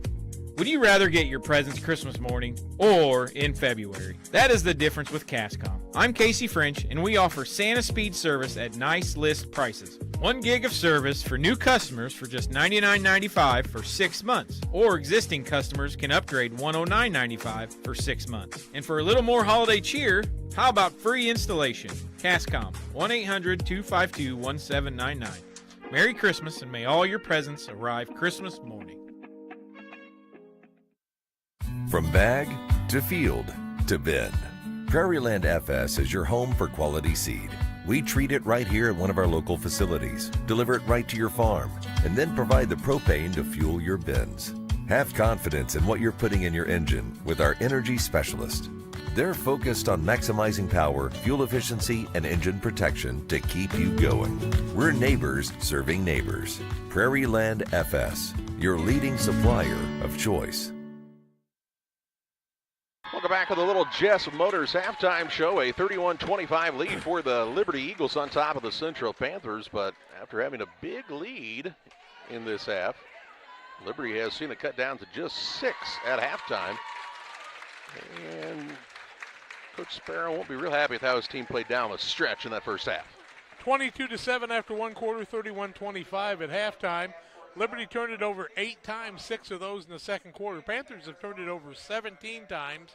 Speaker 13: would you rather get your presents Christmas morning or in February? That is the difference with Cascom. I'm Casey French, and we offer Santa Speed service at nice list prices. 1 gig of service for new customers for just $99.95 for 6 months, or existing customers can upgrade $109.95 for 6 months. And for a little more holiday cheer, how about free installation? Cascom, 1-800-252-1799. Merry Christmas, and may all your presents arrive Christmas morning.
Speaker 14: From bag to field to bin, Prairieland FS is your home for quality seed. We treat it right here at one of our local facilities, deliver it right to your farm, and then provide the propane to fuel your bins. Have confidence in what you're putting in your engine with our energy specialist. They're focused on maximizing power, fuel efficiency, and engine protection to keep you going. We're neighbors serving neighbors. Prairieland FS, your leading supplier of choice.
Speaker 1: Welcome back to the Little Jess Motors halftime show. A 31-25 lead for the Liberty Eagles on top of the Central Panthers, but after having a big lead in this half, Liberty has seen it cut down to just 6 at halftime. And Coach Sparrow won't be real happy with how his team played down the stretch in that first half.
Speaker 3: 22-7 after one quarter, 31-25 at halftime. Liberty turned it over 8 times, 6 of those in the second quarter. Panthers have turned it over 17 times,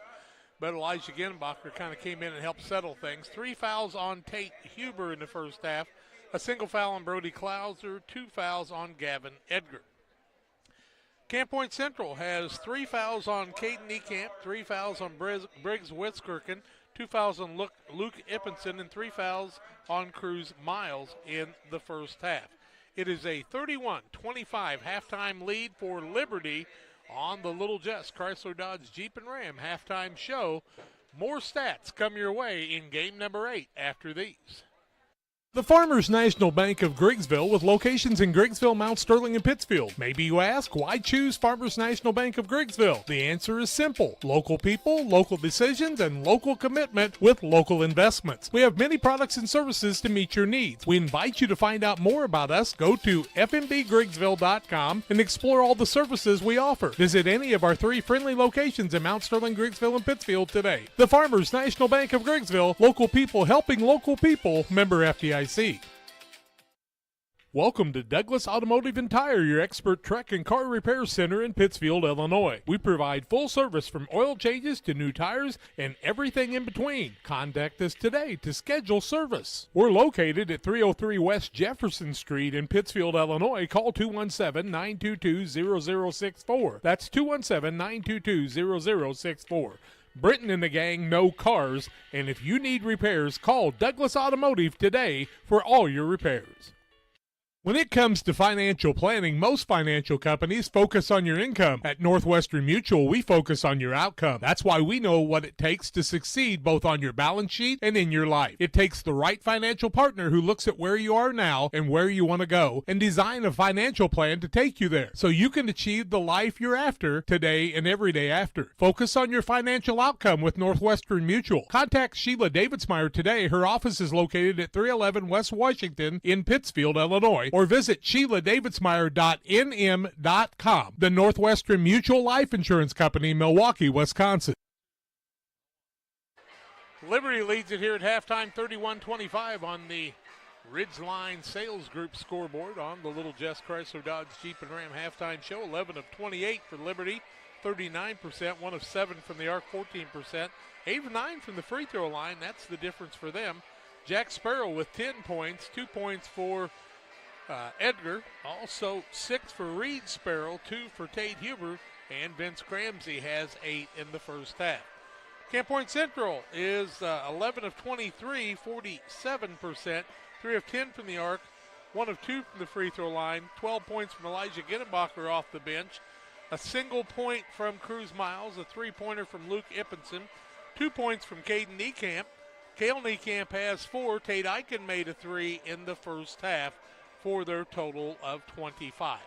Speaker 3: but Elijah Ginbacher kind of came in and helped settle things. 3 fouls on Tate Huber in the first half, a single foul on Brody Klauser, 2 fouls on Gavin Edgar. Camp Point Central has 3 fouls on Caden Ekamp, 3 fouls on Briggs Witzkirchen, 2 fouls on Luke Ippenson, and 3 fouls on Cruz Miles in the first half. It is a 31-25 halftime lead for Liberty on the Little Jess Chrysler Dodge Jeep and Ram halftime show. More stats come your way in game number 8 after these. The Farmers National Bank of Griggsville with locations in Griggsville, Mount Sterling, and Pittsfield. Maybe you ask, why choose Farmers National Bank of Griggsville? The answer is simple. Local people, local decisions, and local commitment with local investments. We have many products and services to meet your needs. We invite you to find out more about us. Go to fmbgriggsville.com and explore all the services we offer. Visit any of our 3 friendly locations in Mount Sterling, Griggsville, and Pittsfield today. The Farmers National Bank of Griggsville, local people helping local people, member FDIC. Welcome to Douglas Automotive and Tire, your expert truck and car repair center in Pittsfield, Illinois. We provide full service from oil changes to new tires and everything in between. Contact us today to schedule service. We're located at 303 West Jefferson Street in Pittsfield, Illinois. Call 217-922-0064. That's 217-922-0064. Britton and the gang know cars, and if you need repairs, call Douglas Automotive today for all your repairs. When it comes to financial planning, most financial companies focus on your income. At Northwestern Mutual, we focus on your outcome. That's why we know what it takes to succeed both on your balance sheet and in your life. It takes the right financial partner who looks at where you are now and where you want to go and design a financial plan to take you there so you can achieve the life you're after today and every day after. Focus on your financial outcome with Northwestern Mutual. Contact Sheila Davidsmeyer today. Her office is located at 311 West Washington in Pittsfield, Illinois, or visit SheilaDavidsmeyer.nm.com. The Northwestern Mutual Life Insurance Company, Milwaukee, Wisconsin. Liberty leads it here at halftime, 31-25 on the Ridgeline Sales Group scoreboard on the Little Jess Chrysler Dodge Jeep and Ram halftime show. 11 of 28 for Liberty, 39%, 1 of 7 from the arc, 14%, 8 of 9 from the free throw line. That's the difference for them. Jack Sparrow with 10 points, 2 points for Edgar, also 6 for Reed Sparrow, 2 for Tate Huber, and Vince Cramsey has 8 in the first half. Camp Point Central is 11 of 23, 47%, 3 of 10 from the arc, 1 of 2 from the free throw line, 12 points from Elijah Ginnebacher off the bench, a single point from Cruz Miles, a three-pointer from Luke Ippenson, 2 points from Caden Niekamp. Cale Niekamp has 4. Tate Eichen made a 3 in the first half for their total of 25.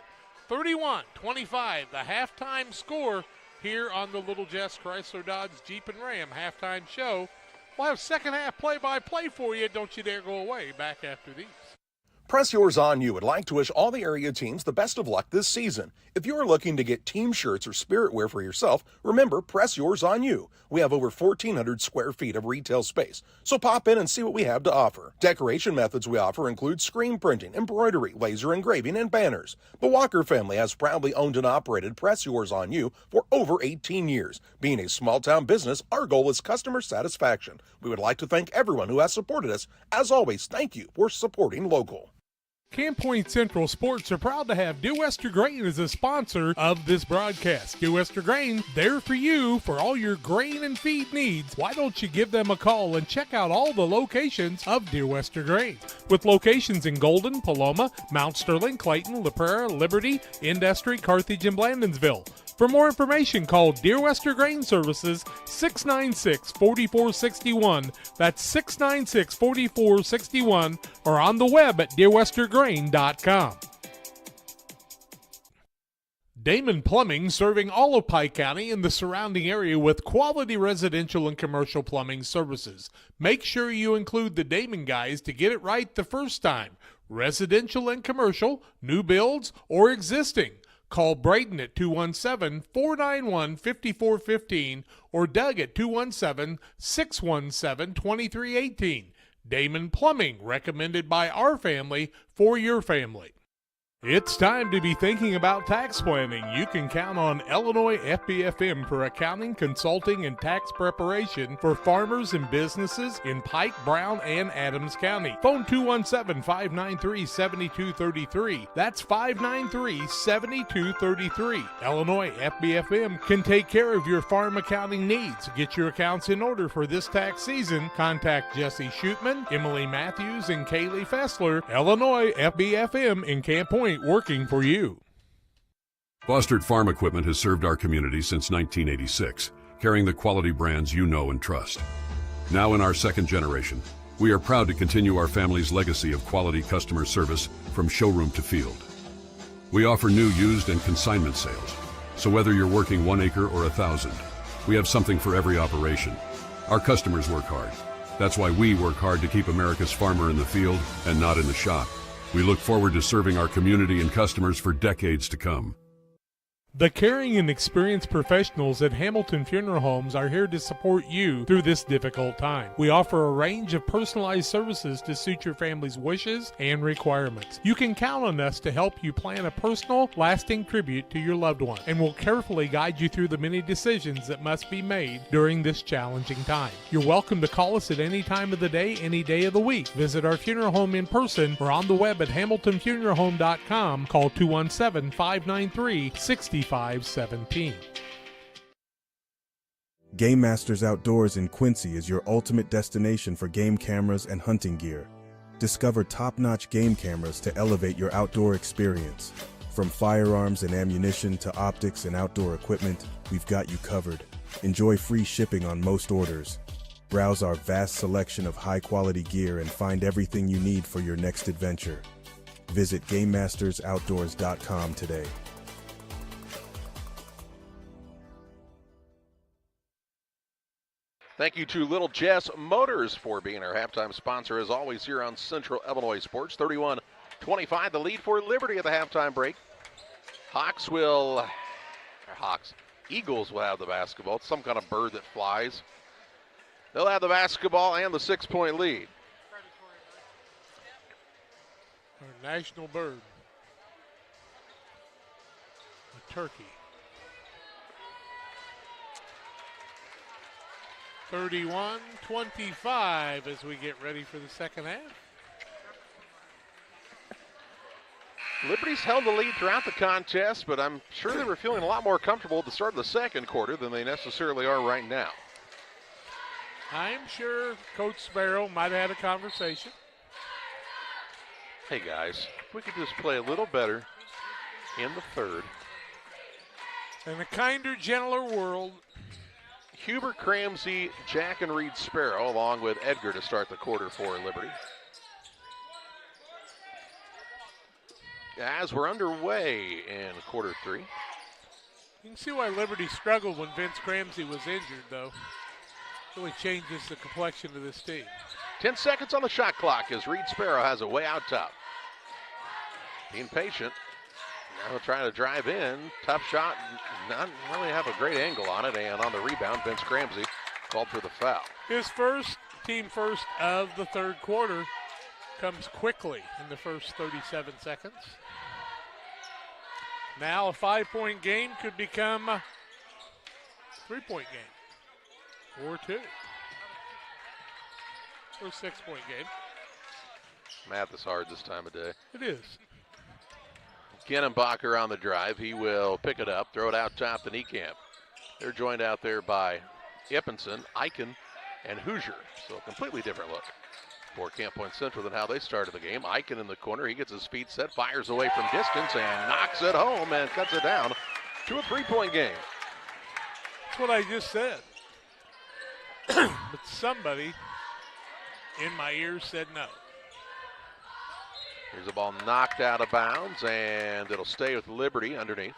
Speaker 3: 31-25, the halftime score here on the Little Jess Chrysler Dodge Jeep and Ram halftime show. We'll have second half play-by-play for you. Don't you dare go away. Back after these.
Speaker 10: Press Yours On You would like to wish all the area teams the best of luck this season. If you are looking to get team shirts or spirit wear for yourself, remember Press Yours On You. We have over 1,400 square feet of retail space, so pop in and see what we have to offer. Decoration methods we offer include screen printing, embroidery, laser engraving, and banners. The Walker family has proudly owned and operated Press Yours On You for over 18 years. Being a small-town business, our goal is customer satisfaction. We would like to thank everyone who has supported us. As always, thank you for supporting local.
Speaker 3: Camp Point Central Sports are proud to have Dear Wester Grain as a sponsor of this broadcast. Dear Wester Grain, there for you for all your grain and feed needs. Why don't you give them a call and check out all the locations of Dear Wester Grain? With locations in Golden, Paloma, Mount Sterling, Clayton, La Prairie, Liberty, Industry, Carthage, and Blandonsville. For more information, call Dear Wester Grain Services 696-4461. That's 696-4461, or on the web at dearwestergrain.com. Damon Plumbing, serving all of Pike County and the surrounding area with quality residential and commercial plumbing services. Make sure you include the Damon guys to get it right the first time. Residential and commercial, new builds, or existing. Call Braden at 217-491-5415 or Doug at 217-617-2318. Damon Plumbing, recommended by our family for your family. It's time to be thinking about tax planning. You can count on Illinois FBFM for accounting, consulting, and tax preparation for farmers and businesses in Pike, Brown, and Adams County. Phone 217-593-7233. That's 593-7233. Illinois FBFM can take care of your farm accounting needs. Get your accounts in order for this tax season. Contact Jesse Shootman, Emily Matthews, and Kaylee Fessler. Illinois FBFM in Camp Point, working for you.
Speaker 15: Fostered Farm Equipment has served our community since 1986, carrying the quality brands you know and trust. Now in our second generation, we are proud to continue our family's legacy of quality customer service from showroom to field. We offer new, used, and consignment sales, so whether you're working 1 acre or 1,000, we have something for every operation. Our customers work hard. That's why we work hard to keep America's farmer in the field and not in the shop. We look forward to serving our community and customers for decades to come.
Speaker 3: The caring and experienced professionals at Hamilton Funeral Homes are here to support you through this difficult time. We offer a range of personalized services to suit your family's wishes and requirements. You can count on us to help you plan a personal, lasting tribute to your loved one, and we'll carefully guide you through the many decisions that must be made during this challenging time. You're welcome to call us at any time of the day, any day of the week. Visit our funeral home in person or on the web at hamiltonfuneralhome.com. Call 217-593-6517.
Speaker 16: Game Masters Outdoors in Quincy is your ultimate destination for game cameras and hunting gear. Discover top-notch game cameras to elevate your outdoor experience. From firearms and ammunition to optics and outdoor equipment, we've got you covered. Enjoy free shipping on most orders. Browse our vast selection of high-quality gear and find everything you need for your next adventure. Visit GameMastersOutdoors.com today.
Speaker 1: Thank you to Little Jess Motors for being our halftime sponsor, as always, here on Central Illinois Sports. 31-25, the lead for Liberty at the halftime break. Eagles will have the basketball. It's some kind of bird that flies. They'll have the basketball and the 6-point lead.
Speaker 3: Our national bird. A turkey. 31-25 as we get ready for the second half.
Speaker 1: Liberty's held the lead throughout the contest, but I'm sure they were feeling a lot more comfortable at the start of the second quarter than they necessarily are right now.
Speaker 3: I'm sure Coach Sparrow might have had a conversation.
Speaker 1: Hey guys, if we could just play a little better in the third.
Speaker 3: In a kinder, gentler world.
Speaker 1: Huber, Cramsey, Jack, and Reed Sparrow, along with Edgar to start the quarter for Liberty. As we're underway in quarter three.
Speaker 3: You can see why Liberty struggled when Vince Cramsey was injured, though. Really changes the complexion of this team.
Speaker 1: 10 seconds on the shot clock as Reed Sparrow has a way out top. Being patient. Now trying to drive in. Tough shot. Not really have a great angle on it. And on the rebound, Vince Cramsey called for the foul.
Speaker 3: His first, team first of the third quarter, comes quickly in the first 37 seconds. Now a 5-point game could become a 3-point game. Or 2. Or a 6-point game.
Speaker 1: Math is hard this time of day.
Speaker 3: It is.
Speaker 1: Ginnenbacher on the drive. He will pick it up, throw it out top to Niekamp. They're joined out there by Ippenson, Eichen, and Hoosier. So a completely different look for Camp Point Central than how they started the game. Eichen in the corner. He gets his feet set, fires away from distance, and knocks it home and cuts it down to a 3-point game.
Speaker 3: That's what I just said. But somebody in my ears said no.
Speaker 1: Here's a ball knocked out of bounds, and it'll stay with Liberty underneath.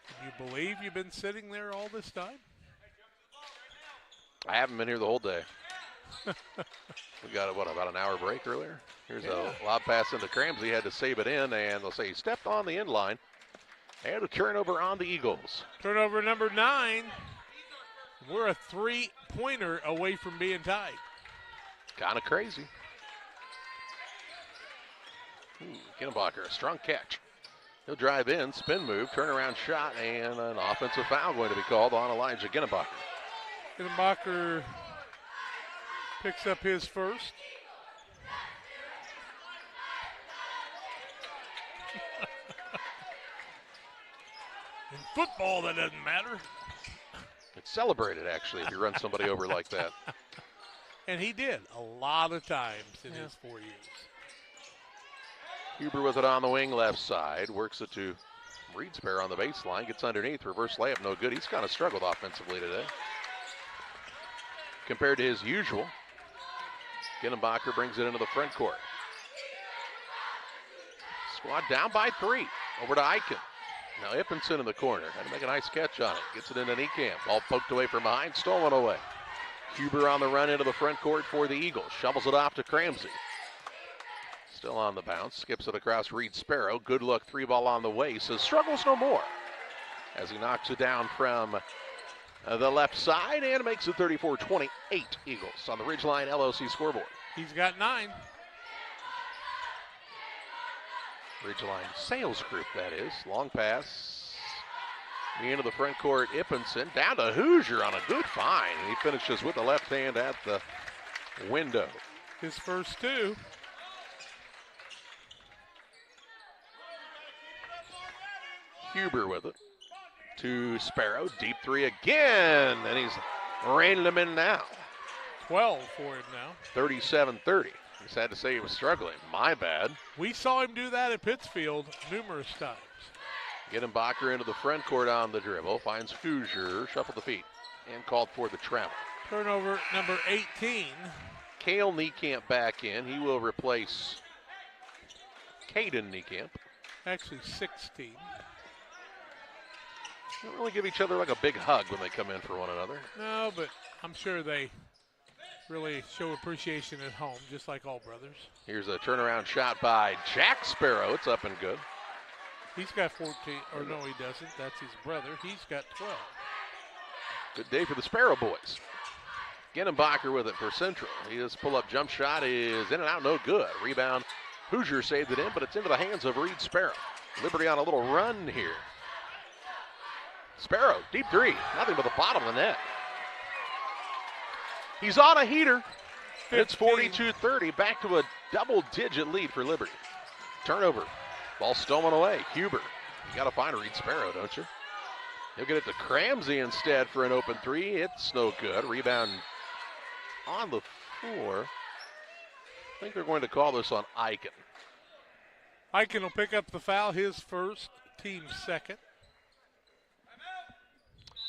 Speaker 3: Can you believe you've been sitting there all this time?
Speaker 1: I haven't been here the whole day. We got, about an hour break earlier? Here's a lob pass into Cramsey. Had to save it in, and they'll say he stepped on the end line. And a turnover on the Eagles.
Speaker 3: Turnover number 9. We're a 3-pointer away from being tied.
Speaker 1: Kind of crazy. Ginnenbacher, a strong catch. He'll drive in, spin move, turnaround shot, and an offensive foul going to be called on Elijah Ginnenbacher.
Speaker 3: Ginnenbacher picks up his first. In football, that doesn't matter.
Speaker 1: It's celebrated, actually, if you run somebody over like that.
Speaker 3: And he did a lot of times in his 4 years.
Speaker 1: Huber with it on the wing, left side. Works it to Reed Sparrow on the baseline. Gets underneath. Reverse layup, no good. He's kind of struggled offensively today compared to his usual. Ginnenbacher brings it into the front court. Squad down by 3. Over to Eichen. Now Ippenson in the corner. Had to make a nice catch on it. Gets it into Niekamp. Ball poked away from behind. Stolen away. Huber on the run into the front court for the Eagles. Shovels it off to Cramsey. Still on the bounce. Skips it across Reed Sparrow. Good look. 3-ball on the way. Says struggles no more. As he knocks it down from the left side and makes it 34-28 Eagles on the Ridgeline LOC scoreboard.
Speaker 3: He's got 9.
Speaker 1: Ridgeline Sales Group, that is. Long pass. Into the front court, Ippenson. Down to Hoosier on a good find. And he finishes with the left hand at the window.
Speaker 3: His first 2.
Speaker 1: Huber with it. To Sparrow. Deep 3 again. And he's reining them in now.
Speaker 3: 12 for him now.
Speaker 1: 37-30. He's had to say he was struggling. My bad.
Speaker 3: We saw him do that at Pittsfield numerous times.
Speaker 1: Ginnenbacher into the front court on the dribble. Finds Hoosier. Shuffled the feet. And called for the travel.
Speaker 3: Turnover number 18.
Speaker 1: Cale Niekamp back in. He will replace Caden Niekamp.
Speaker 3: Actually 16.
Speaker 1: They don't really give each other like a big hug when they come in for one another.
Speaker 3: No, but I'm sure they really show appreciation at home, just like all brothers.
Speaker 1: Here's a turnaround shot by Jack Sparrow. It's up and good.
Speaker 3: He's got 14, or no, he doesn't. That's his brother. He's got 12.
Speaker 1: Good day for the Sparrow boys. Ginenbacher with it for Central. His pull-up jump shot is in and out, no good. Rebound, Hoosier saved it in, but it's into the hands of Reed Sparrow. Liberty on a little run here. Sparrow, deep three, nothing but the bottom of the net. He's on a heater. It's 42-30, back to a double-digit lead for Liberty. Turnover, ball stolen away. Huber, you got to find Reed Sparrow, don't you? He'll get it to Cramsey instead for an open three. It's no good. Rebound on the floor. I think they're going to call this on Eichen.
Speaker 3: Eichen will pick up the foul, his first, team second.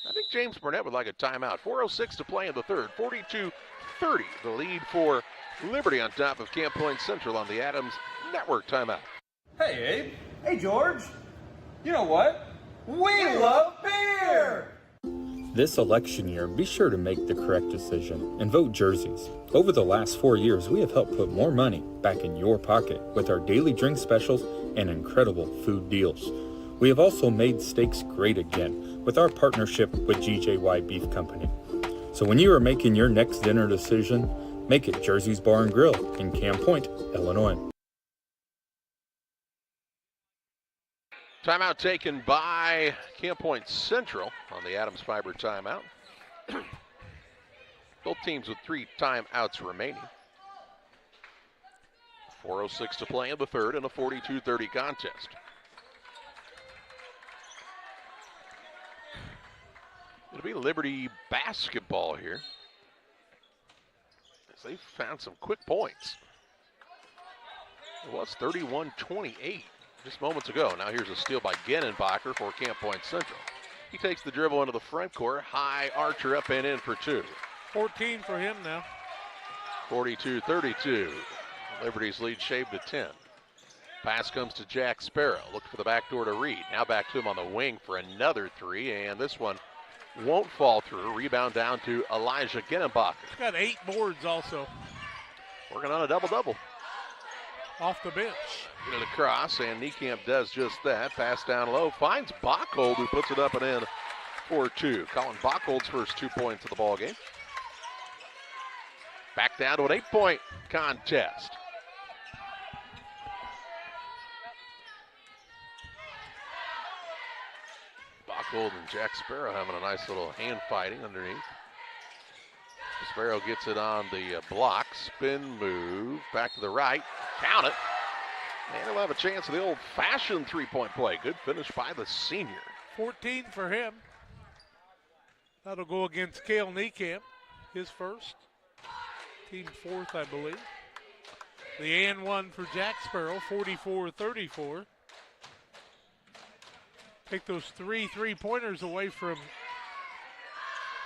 Speaker 1: I think James Burnett would like a timeout. 4:06 to play in the third. 42-30, the lead for Liberty on top of Camp Point Central on the Adams Network timeout.
Speaker 17: Hey, Abe. Hey, George. You know what? We love beer!
Speaker 6: This election year, be sure to make the correct decision and vote jerseys. Over the last 4 years, we have helped put more money back in your pocket with our daily drink specials and incredible food deals. We have also made steaks great again with our partnership with GJY Beef Company. So when you are making your next dinner decision, make it Jersey's Bar and Grill in Camp Point, Illinois.
Speaker 1: Timeout taken by Camp Point Central on the Adams Fiber timeout. Both teams with 3 timeouts remaining. 4:06 to play in the third in a 42-30 contest. It'll be Liberty basketball here, as they found some quick points. It was 31-28 just moments ago. Now here's a steal by Ginenbacher for Camp Point Central. He takes the dribble into the front court. High archer up and in for 2.
Speaker 3: 14 for him now.
Speaker 1: 42-32. Liberty's lead shaved to 10. Pass comes to Jack Sparrow. Looked for the back door to Reed. Now back to him on the wing for another 3, and this one won't fall through. Rebound down to Elijah Ginenbacher.
Speaker 3: He's got 8 boards also.
Speaker 1: Working on a double-double.
Speaker 3: Off the bench.
Speaker 1: Get it across, and Niekamp does just that. Pass down low, finds Bachhold, who puts it up and in for 2. Colin Bachhold's first 2 points of the ball game. Back down to an 8-point contest. Bachhold and Jack Sparrow having a nice little hand fighting underneath. Sparrow gets it on the block, spin move, back to the right, count it. And he'll have a chance of the old-fashioned 3-point play. Good finish by the senior.
Speaker 3: 14 for him. That'll go against Cale Niekamp, his first. Team 4th, I believe. The and one for Jack Sparrow, 44-34. Take those 3 3-pointers away from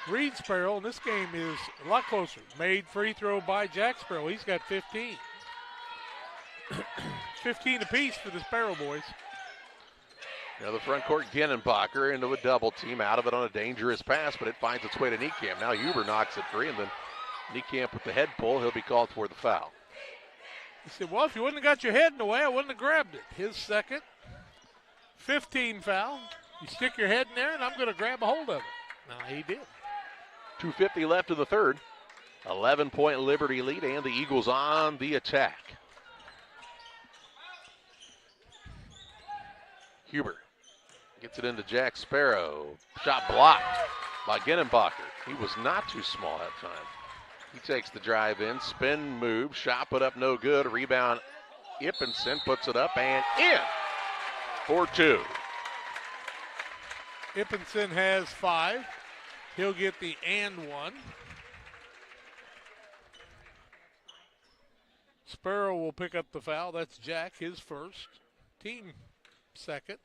Speaker 3: Reed Sparrow, and this game is a lot closer. Made free throw by Jack Sparrow. He's got 15. 15 apiece for the Sparrow boys.
Speaker 1: Now the front court, Ginenbacher into a double team. Out of it on a dangerous pass, but it finds its way to Niekamp. Now Huber knocks it free, and then Niekamp with the head pull. He'll be called for the foul.
Speaker 3: He said, well, if you wouldn't have got your head in the way, I wouldn't have grabbed it. His second. 15 foul. You stick your head in there, and I'm going to grab a hold of it. No, he did.
Speaker 1: 2:50 left in the third. 11-point Liberty lead, and the Eagles on the attack. Huber gets it into Jack Sparrow. Shot blocked by Ginenbacher. He was not too small that time. He takes the drive in, spin move, shot put up no good. Rebound, Ippenson puts it up and in for 2.
Speaker 3: Ippenson has 5. He'll get the and one. Sparrow will pick up the foul. That's Jack, his first. Team second.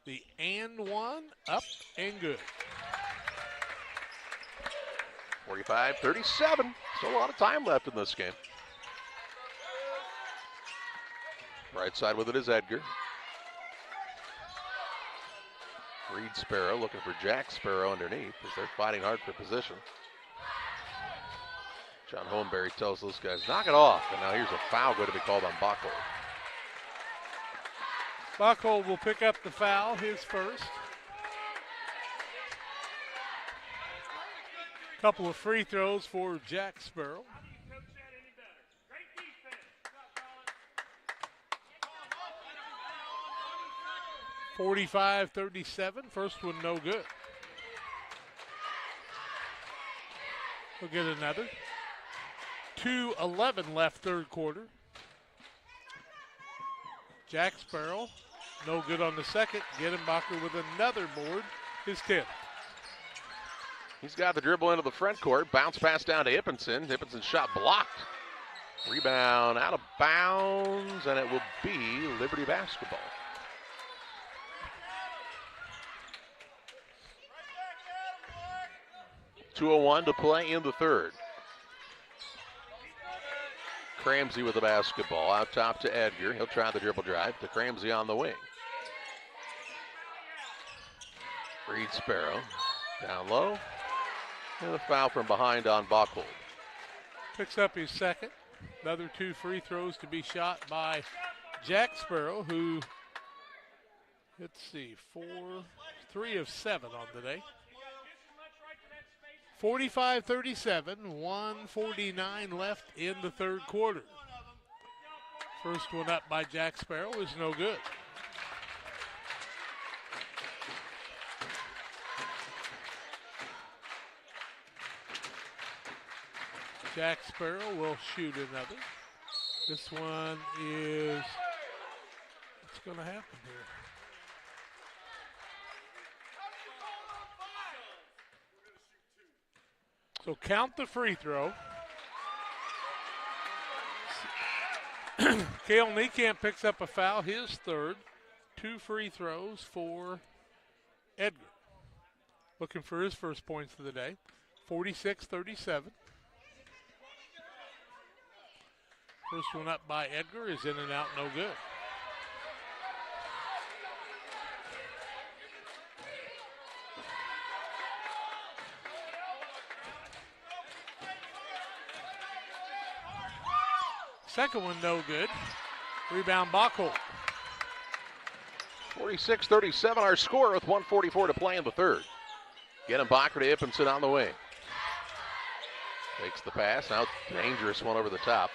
Speaker 3: The and one, up and good.
Speaker 1: 45-37. Still a lot of time left in this game. Right side with it is Edgar. Reed Sparrow looking for Jack Sparrow underneath as they're fighting hard for position. John Holmberry tells those guys, knock it off. And now here's a foul going to be called on Bachhold.
Speaker 3: Bachhold will pick up the foul, his first. Couple of free throws for Jack Sparrow. (45-37). First one no good. We'll get another. 2:11 left third quarter. Jack Sparrow, no good on the second. Gedenbacher with another board, his 10th.
Speaker 1: He's got the dribble into the front court. Bounce pass down to Ippinson. Ippinson shot blocked. Rebound out of bounds, and it will be Liberty basketball. .201 to play in the third. Cramsey with the basketball. Out top to Edgar. He'll try the dribble drive to Cramsey on the wing. Reed Sparrow down low. And a foul from behind on Bockel.
Speaker 3: Picks up his second. Another 2 free throws to be shot by Jack Sparrow, who, let's see, 3 of 7 on the day. 45-37, 1:49 left in the third quarter. First one up by Jack Sparrow is no good. Jack Sparrow will shoot another. This one is, what's going to happen here? So count the free throw. Cale Niekamp picks up a foul, his third. 2 free throws for Edgar. Looking for his first points of the day. 46-37. First one up by Edgar is in and out, no good. Second one no good. Rebound Bockel.
Speaker 1: 46-37 our score with 1:44 to play in the third. Gedenbacher to Ippinson on the wing. Takes the pass, now dangerous one over the top.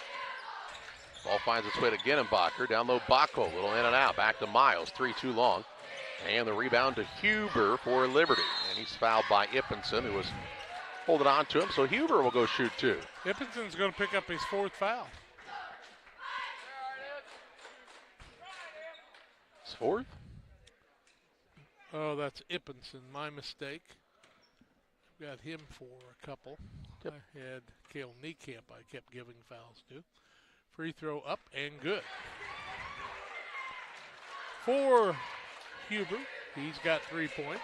Speaker 1: Ball finds its way to Gedenbacher. Down low Bockel, little in and out. Back to Miles, 3 too long. And the rebound to Huber for Liberty. And he's fouled by Ippinson, who was holding on to him. So Huber will go shoot 2.
Speaker 3: Ippinson's going to pick up his 4th foul.
Speaker 1: His 4th?
Speaker 3: Oh, that's Ippinson, my mistake. Got him for a couple. Yep. I had Cale Niekamp I kept giving fouls to. Free throw up and good. For Huber, he's got 3 points.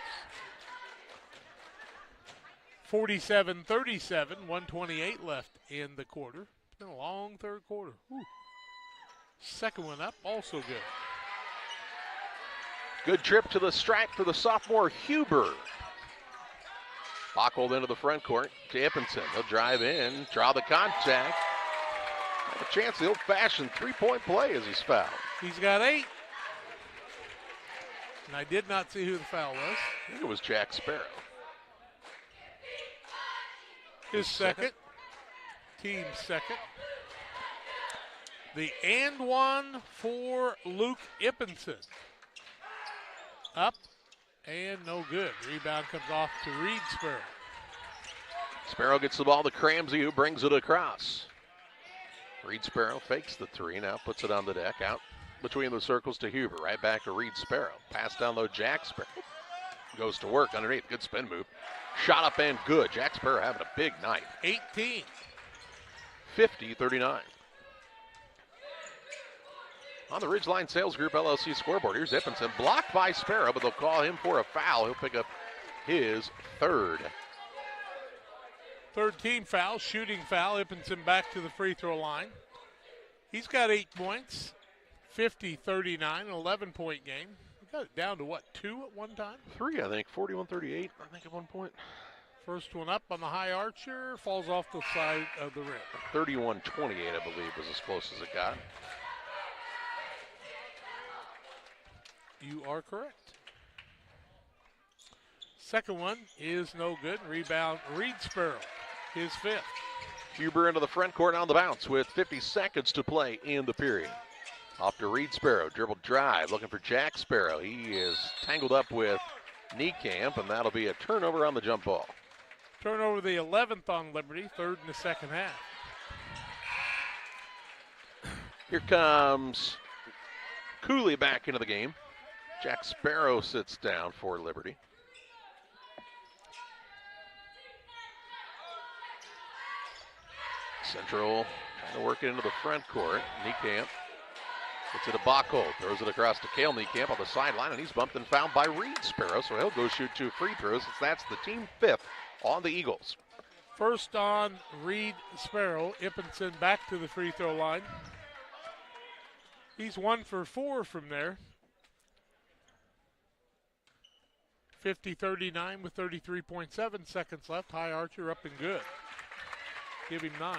Speaker 3: 47-37, 1:28 left in the quarter. It's been a long third quarter. Whew. Second one up, also good.
Speaker 1: Good trip to the stripe for the sophomore Huber. Bockel into the front court to Ippinson. He'll drive in, draw the contact. Have a chance, the old-fashioned three-point play as he's fouled.
Speaker 3: He's got 8. And I did not see who the foul was.
Speaker 1: I think it was Jack Sparrow.
Speaker 3: His second. Team second. The and one for Luke Ippinson. Up and no good. Rebound comes off to Reed Sparrow.
Speaker 1: Sparrow gets the ball to Cramsey, who brings it across. Reed Sparrow fakes the 3, now puts it on the deck, out between the circles to Huber. Right back to Reed Sparrow. Pass down low, Jack Sparrow. Goes to work underneath, good spin move. Shot up and good. Jack Sparrow having a big night.
Speaker 3: 18.
Speaker 1: 50-39. On the Ridgeline Sales Group LLC scoreboard, here's Ippinson. Blocked by Sparrow, but they'll call him for a foul. He'll pick up his 3rd.
Speaker 3: Third team foul, shooting foul. Ippinson back to the free throw line. He's got 8 points, 50-39, an 11-point game. We got it down to what, 2 at one time?
Speaker 1: 3, I think, 41-38, I think at one point.
Speaker 3: First one up on the high archer, falls off the side of the rim.
Speaker 1: 31-28, I believe, was as close as it got.
Speaker 3: You are correct. Second one is no good. Rebound, Reed Sparrow. his 5th.
Speaker 1: Huber into the front court on the bounce with 50 seconds to play in the period. Off to Reed Sparrow, dribble drive, looking for Jack Sparrow. He is tangled up with Niekamp, and that'll be a turnover on the jump ball.
Speaker 3: Turnover the 11th on Liberty, 3rd in the second half.
Speaker 1: Here comes Cooley back into the game. Jack Sparrow sits down for Liberty. Central trying to work it into the front court. Niekamp gets it to Bachhold, throws it across to Cale Niekamp on the sideline, and he's bumped and fouled by Reed Sparrow, so he'll go shoot 2 free throws. That's the team 5th on the Eagles.
Speaker 3: First on Reed Sparrow. Ippenson back to the free throw line. He's 1 for 4 from there. 50-39 with 33.7 seconds left. High Archer up and good. Give him 9.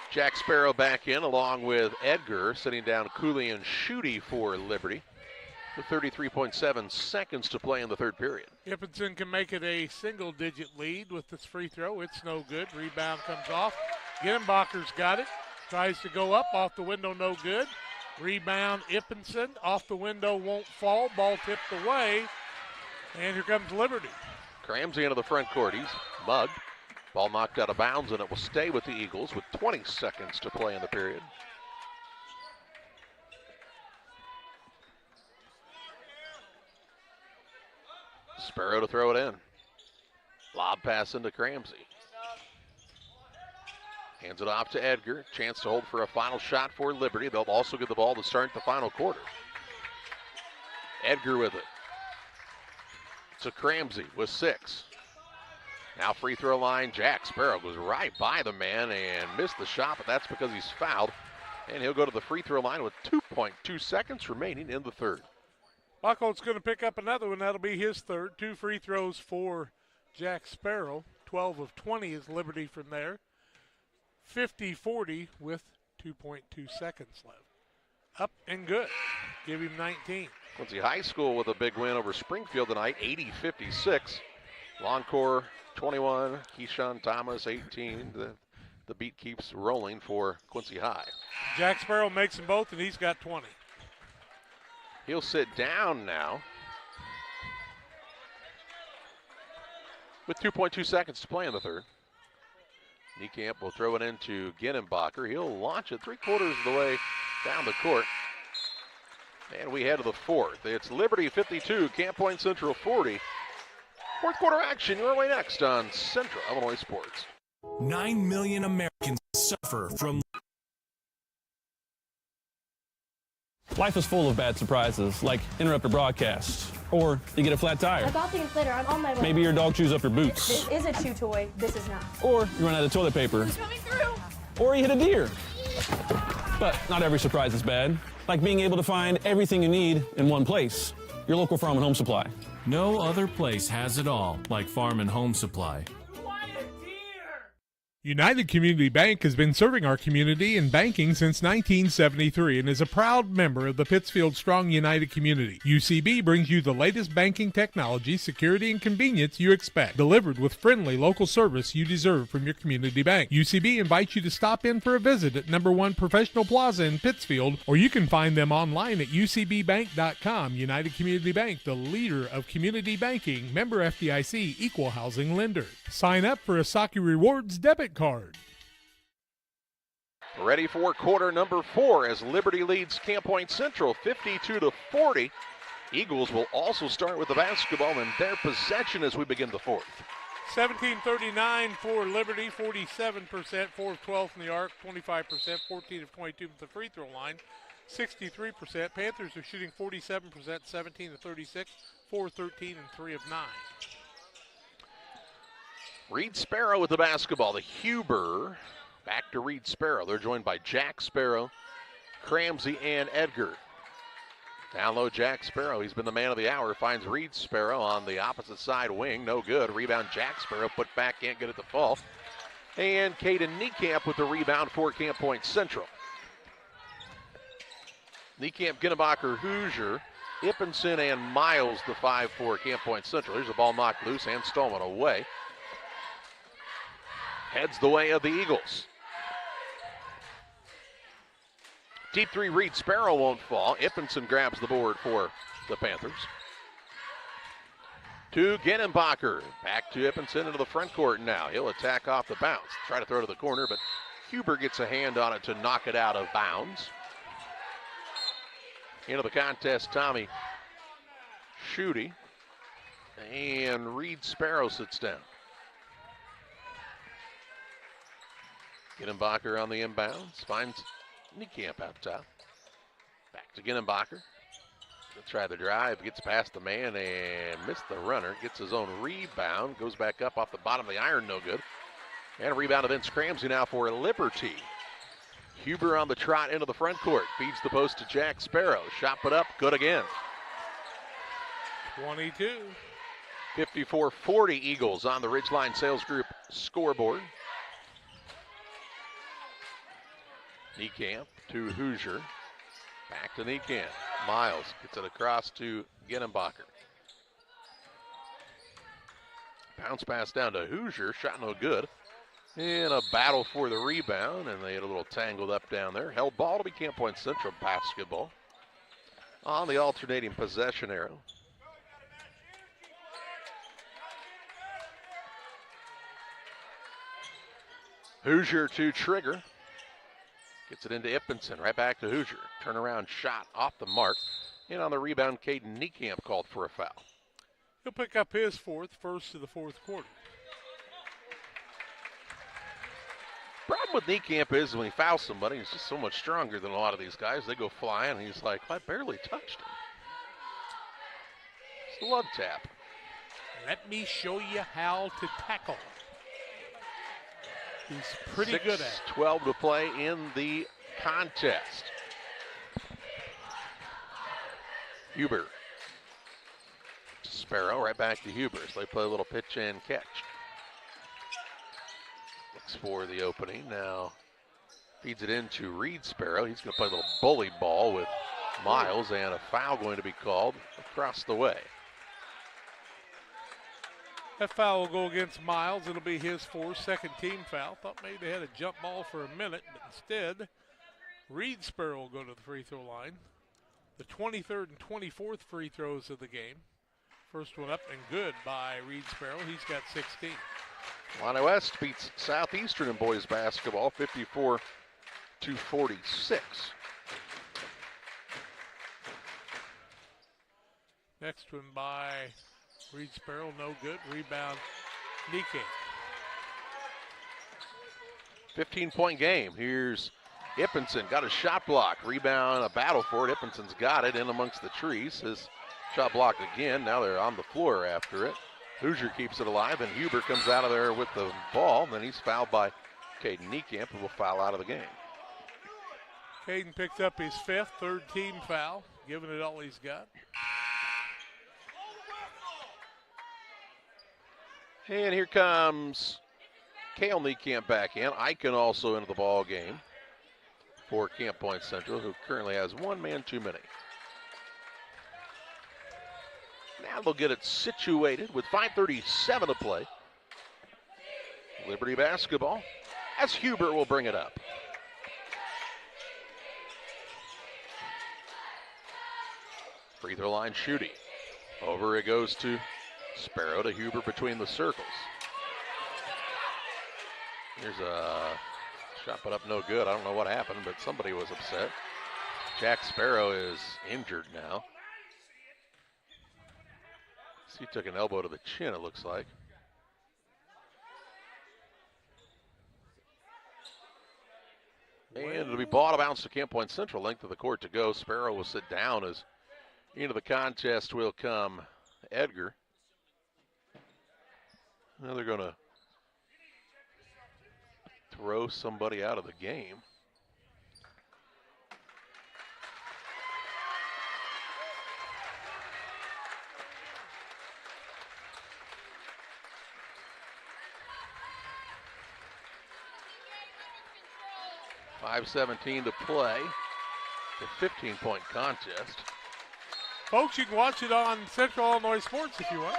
Speaker 1: Jack Sparrow back in along with Edgar, sitting down Cooley and Schutte for Liberty with 33.7 seconds to play in the 3rd period.
Speaker 3: Ippenson can make it a single-digit lead with this free throw. It's no good. Rebound comes off. Ginenbacher's got it. Tries to go up, off the window, no good. Rebound Ippenson, off the window, won't fall. Ball tipped away, and here comes Liberty.
Speaker 1: Cramsey into the front court. He's mugged. Ball knocked out of bounds, and it will stay with the Eagles with 20 seconds to play in the period. Sparrow to throw it in. Lob pass into Cramsey. Hands it off to Edgar. Chance to hold for a final shot for Liberty. They'll also get the ball to start the final quarter. Edgar with it. To Cramsey with 6. Now free throw line, Jack Sparrow goes right by the man and missed the shot, but that's because he's fouled. And he'll go to the free throw line with 2.2 seconds remaining in the 3rd.
Speaker 3: Buckholt's going to pick up another one. That'll be his 3rd. 2 free throws for Jack Sparrow. 12 of 20 is Liberty from there. 50-40 with 2.2 seconds left. Up and good. Give him 19.
Speaker 1: Quincy High School with a big win over Springfield tonight, 80-56. Longcore 21, Keyshawn Thomas 18. The beat keeps rolling for Quincy High.
Speaker 3: Jack Sparrow makes them both, and he's got 20.
Speaker 1: He'll sit down now with 2.2 seconds to play in the 3rd. Niekamp will throw it into Ginenbacher. He'll launch it 3/4 of the way down the court. And we head to the 4th. It's Liberty 52, Camp Point Central 40. 4th quarter action your way next on Central Illinois Sports.
Speaker 7: 9 million Americans suffer from.
Speaker 8: Life is full of bad surprises, like interrupted broadcasts, or you get a flat tire.
Speaker 9: I bought the inflator. I'm on my way.
Speaker 8: Maybe your dog chews up your boots.
Speaker 9: This is a chew toy. This is not.
Speaker 8: Or you run out of toilet paper.
Speaker 9: Who's coming through?
Speaker 8: Or you hit a deer. But not every surprise is bad, like being able to find everything you need in one place. Your local Farm and Home Supply.
Speaker 7: No other place has it all like Farm and Home Supply.
Speaker 3: United Community Bank has been serving our community in banking since 1973 and is a proud member of the Pittsfield Strong United community. UCB brings you the latest banking technology, security, and convenience you expect, delivered with friendly local service you deserve from your community bank. UCB invites you to stop in for a visit at number 1 Professional Plaza in Pittsfield, or you can find them online at ucbbank.com. United Community Bank, the leader of community banking, member FDIC, equal housing lender. Sign up for a Saki Rewards debit card.
Speaker 1: Ready for quarter number 4 as Liberty leads Camp Point Central 52-40. Eagles will also start with the basketball in their possession as we begin the 4th.
Speaker 3: 17-39 for Liberty, 47%, 4 of 12 from the arc, 25%, 14 of 22 from the free throw line, 63%. Panthers are shooting 47%, 17 of 36, 4 of 13, and 3 of 9.
Speaker 1: Reed Sparrow with the basketball. The Huber back to Reed Sparrow. They're joined by Jack Sparrow, Cramsey, and Edgar. Down low, Jack Sparrow. He's been the man of the hour. Finds Reed Sparrow on the opposite side wing. No good. Rebound, Jack Sparrow. Put back, can't get it to fall. And Caden Niekamp with the rebound for Camp Point Central. Niekamp, Ginenbacher, Hoosier, Ippenson, and Miles, the 5 for Camp Point Central. Here's the ball knocked loose and stolen away. heads the way of the Eagles. Deep three, Reed Sparrow won't fall. Ippenson grabs the board for the Panthers. To Genenbacher. Back to Ippenson into the front court now. He'll attack off the bounce. Try to throw to the corner, but Huber gets a hand on it to knock it out of bounds. Into the contest, Tommy Schutte. And Reed Sparrow sits down. Genenbacher on the inbounds. Finds Niekamp out top. Back to Genenbacher. He'll try the drive. Gets past the man and missed the runner. Gets his own rebound. Goes back up off the bottom of the iron. No good. And a rebound of Vince Cramsey now for Liberty. Huber on the trot into the front court. Feeds the post to Jack Sparrow. Shot put up. Good again.
Speaker 3: 22.
Speaker 1: 54-40 Eagles on the Ridgeline Sales Group scoreboard. Niekamp to Hoosier. Back to Niekamp. Miles gets it across to Genenbacher. Bounce pass down to Hoosier. Shot no good. In a battle for the rebound, and they had a little tangled up down there. Held ball to be Camp Point Central basketball. On the alternating possession arrow. Hoosier to Trigger. Gets it into Ippenson, right back to Hoosier. Turnaround shot off the mark. And on the rebound, Caden Niekamp called for a foul.
Speaker 3: He'll pick up his first of the fourth quarter.
Speaker 1: Problem with Niekamp is when he fouls somebody, he's just so much stronger than a lot of these guys. They go flying, and he's like, I barely touched him. It's a love tap.
Speaker 3: Let me show you how to tackle. He's pretty good at it.
Speaker 1: 6:12 to play in the contest. Huber. Sparrow right back to Huber. So they play a little pitch and catch. Looks for the opening. Now feeds it into Reed Sparrow. He's going to play a little bully ball with Miles, and a foul going to be called across the way.
Speaker 3: That foul will go against Miles. It'll be his fourth, second team foul. Thought maybe they had a jump ball for a minute, but instead, Reed Sparrow will go to the free throw line. The 23rd and 24th free throws of the game. First one up and good by Reed Sparrow. He's got 16.
Speaker 1: Illini West beats Southeastern in boys basketball 54-46.
Speaker 3: Next one by Reed Sparrow, no good. Rebound, Niekamp.
Speaker 1: 15-point game. Here's Ippenson, got a shot block. Rebound, a battle for it. Ippenson's got it in amongst the trees. His shot blocked again. Now they're on the floor after it. Hoosier keeps it alive, and Huber comes out of there with the ball. Then he's fouled by Caden Niekamp, who will foul out of the game.
Speaker 3: Caden picked up his fifth, third team foul, giving it all he's got.
Speaker 1: And here comes Cale Niekamp back in. Eichen also into the ball game for Camp Point Central, who currently has one man too many. Now they'll get it situated with 5:37 to play. Liberty basketball, as Huber will bring it up. Free throw line, Schutte. Over it goes to Sparrow, to Huber between the circles. Here's a shot put up, no good. I don't know what happened, but somebody was upset. Jack Sparrow is injured now. He took an elbow to the chin, it looks like. And it'll be ball out of bounds to Camp Point Central. Length of the court to go. Sparrow will sit down as into the contest will come Edgar. Now they're going to throw somebody out of the game. .5:17 to play. The 15-point contest.
Speaker 3: Folks, you can watch it on Central Illinois Sports if you want.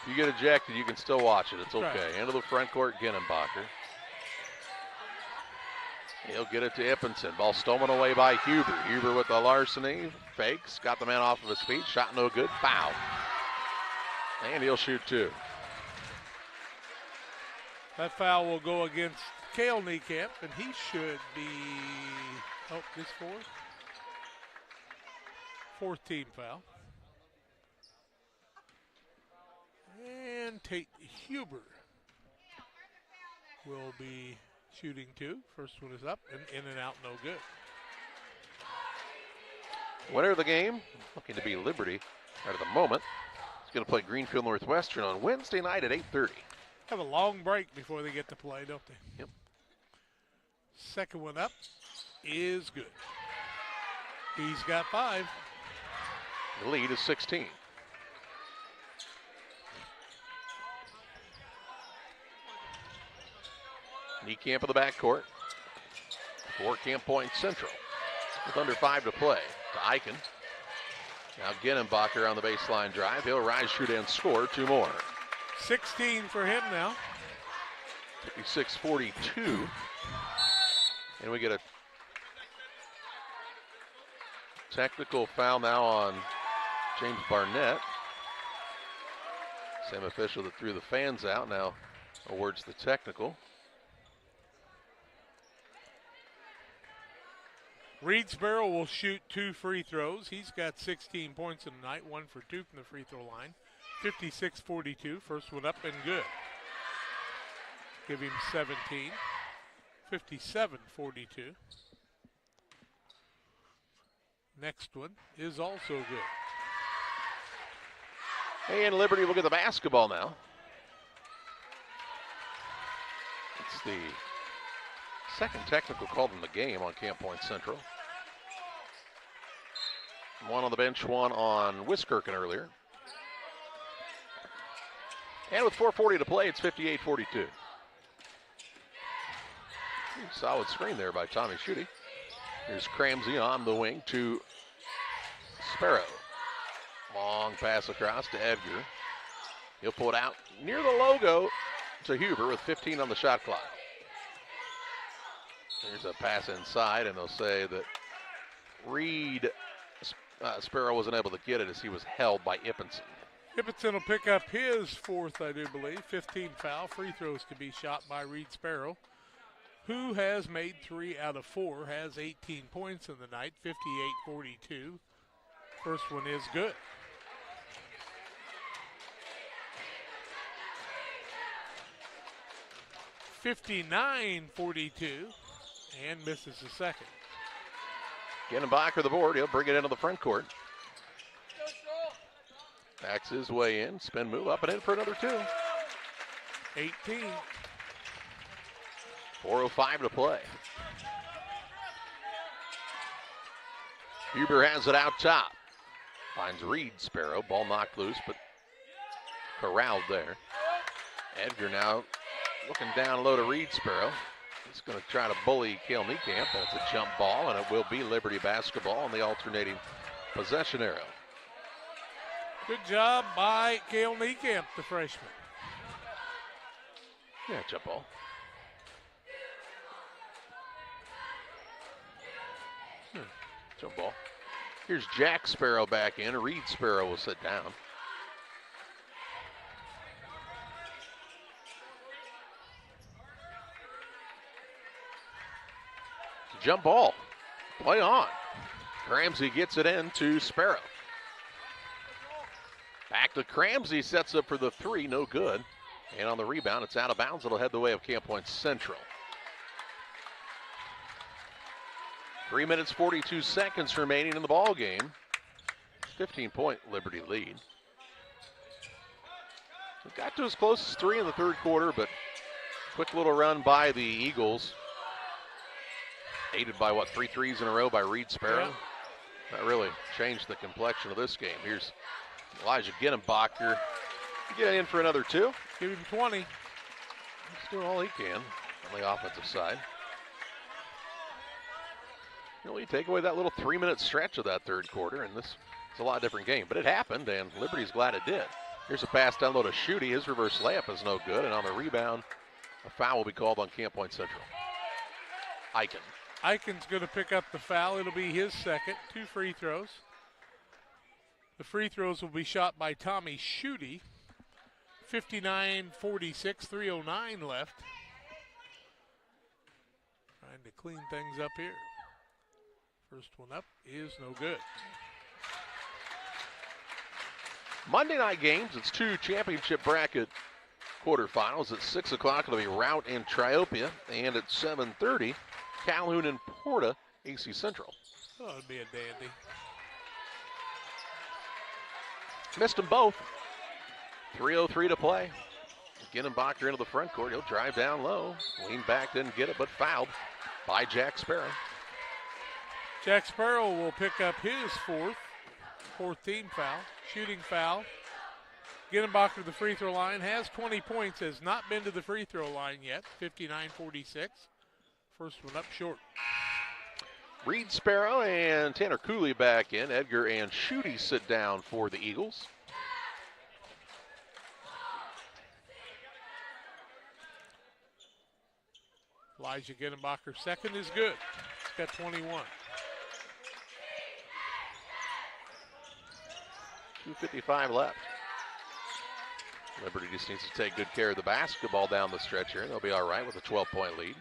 Speaker 1: If you get ejected, you can still watch it. It's okay.
Speaker 3: Right.
Speaker 1: Into the front court, Genenbacher. He'll get it to Ippenson. Ball stolen away by Huber. Huber with the larceny. Fakes. Got the man off of his feet. Shot no good. Foul. And he'll shoot 2.
Speaker 3: That foul will go against Cale Niekamp, and he should be, this fourth team foul. And Tate Huber will be shooting 2. First one is up and in and out, no good.
Speaker 1: Winner of the game, looking to be Liberty right at the moment. He's going to play Greenfield Northwestern on Wednesday night at 8:30.
Speaker 3: Have a long break before they get to play, don't they?
Speaker 1: Yep.
Speaker 3: Second one up is good. He's got 5.
Speaker 1: The lead is 16. Niekamp in the backcourt for Camp Point Central. With under 5 to play. To Eichen. Now Genenbacher on the baseline drive. He'll rise, shoot, and score 2 more.
Speaker 3: 16 for him now.
Speaker 1: 56-42. And we get a technical foul now on James Barnett. Same official that threw the fans out now awards the technical.
Speaker 3: Reed Sparrow will shoot 2 free throws. He's got 16 points in the night, 1 for 2 from the free throw line. 56-42, first one up and good. Give him 17. 57-42. Next one is also good.
Speaker 1: And Liberty will get the basketball now. It's the second technical called in the game on Camp Point Central. One on the bench, one on Wiskirchen earlier. And with 4:40 to play, it's 58-42. Solid screen there by Tommy Schutte. Here's Cramsey on the wing to Sparrow. Long pass across to Edgar. He'll pull it out near the logo to Huber with 15 on the shot clock. Here's a pass inside, and they'll say that Reed Sparrow wasn't able to get it as he was held by Ippenson.
Speaker 3: Ippenson will pick up his 4th, I do believe. 15 foul. Free throws to be shot by Reed Sparrow, who has made 3 out of 4, has 18 points in the night, 58-42. First one is good. (59-42) and misses the second.
Speaker 1: Genenbacher the board. He'll bring it into the front court. Backs his way in. Spin move up and in for another 2.
Speaker 3: 18.
Speaker 1: 4:05 to play. Huber has it out top. Finds Reed Sparrow. Ball knocked loose, but corralled there. Edgar now looking down low to Reed Sparrow. He's going to try to bully Cale Niekamp. That's a jump ball, and it will be Liberty basketball on the alternating possession arrow.
Speaker 3: Good job by Cale Niekamp, the freshman.
Speaker 1: Yeah, jump ball. Jump ball. Here's Jack Sparrow back in. Reed Sparrow will sit down. Jump ball. Play on. Cramsey gets it in to Sparrow. Back to Cramsey, sets up for the 3, no good. And on the rebound, it's out of bounds. It'll head the way of Camp Point Central. 3 minutes, 42 seconds remaining in the ball game. 15-point Liberty lead. It got to as close as 3 in the third quarter, but quick little run by the Eagles. Aided by, 3 threes in a row by Reed Sparrow? Yeah. That really changed the complexion of this game. Here's Elijah Genenbacher. Get in for another 2.
Speaker 3: Give him 20.
Speaker 1: He's doing all he can on the offensive side. You take away that little 3-minute stretch of that third quarter, and this is a lot different game. But it happened, and Liberty's glad it did. Here's a pass down low to Schutte. His reverse layup is no good, and on the rebound, a foul will be called on Camp Point Central.
Speaker 3: Eichen's going to pick up the foul. It'll be his second. 2 free throws. The free throws will be shot by Tommy Schutte. 59-46, 3:09 left. Trying to clean things up here. First one up is no good.
Speaker 1: Monday night games, it's 2 championship bracket quarterfinals. At 6 o'clock, it'll be Route and Triopia. And at 7:30, Calhoun and Porta, AC Central.
Speaker 3: Oh, it'd be a dandy.
Speaker 1: Missed them both. 3:03 to play. Ginenbacher into the front court. He'll drive down low. Lean back, didn't get it, but fouled by Jack Sparrow.
Speaker 3: Jack Sparrow will pick up his fourth team foul, shooting foul. Ginenbacher to the free throw line, has 20 points, has not been to the free throw line yet. 59-46. First one up short.
Speaker 1: Reed Sparrow and Tanner Cooley back in. Edgar and Schutte sit down for the Eagles.
Speaker 3: Elijah Ginenbacher second is good. He's got 21.
Speaker 1: 2:55 left. Liberty just needs to take good care of the basketball down the stretch here. They'll be all right with a 12-point lead.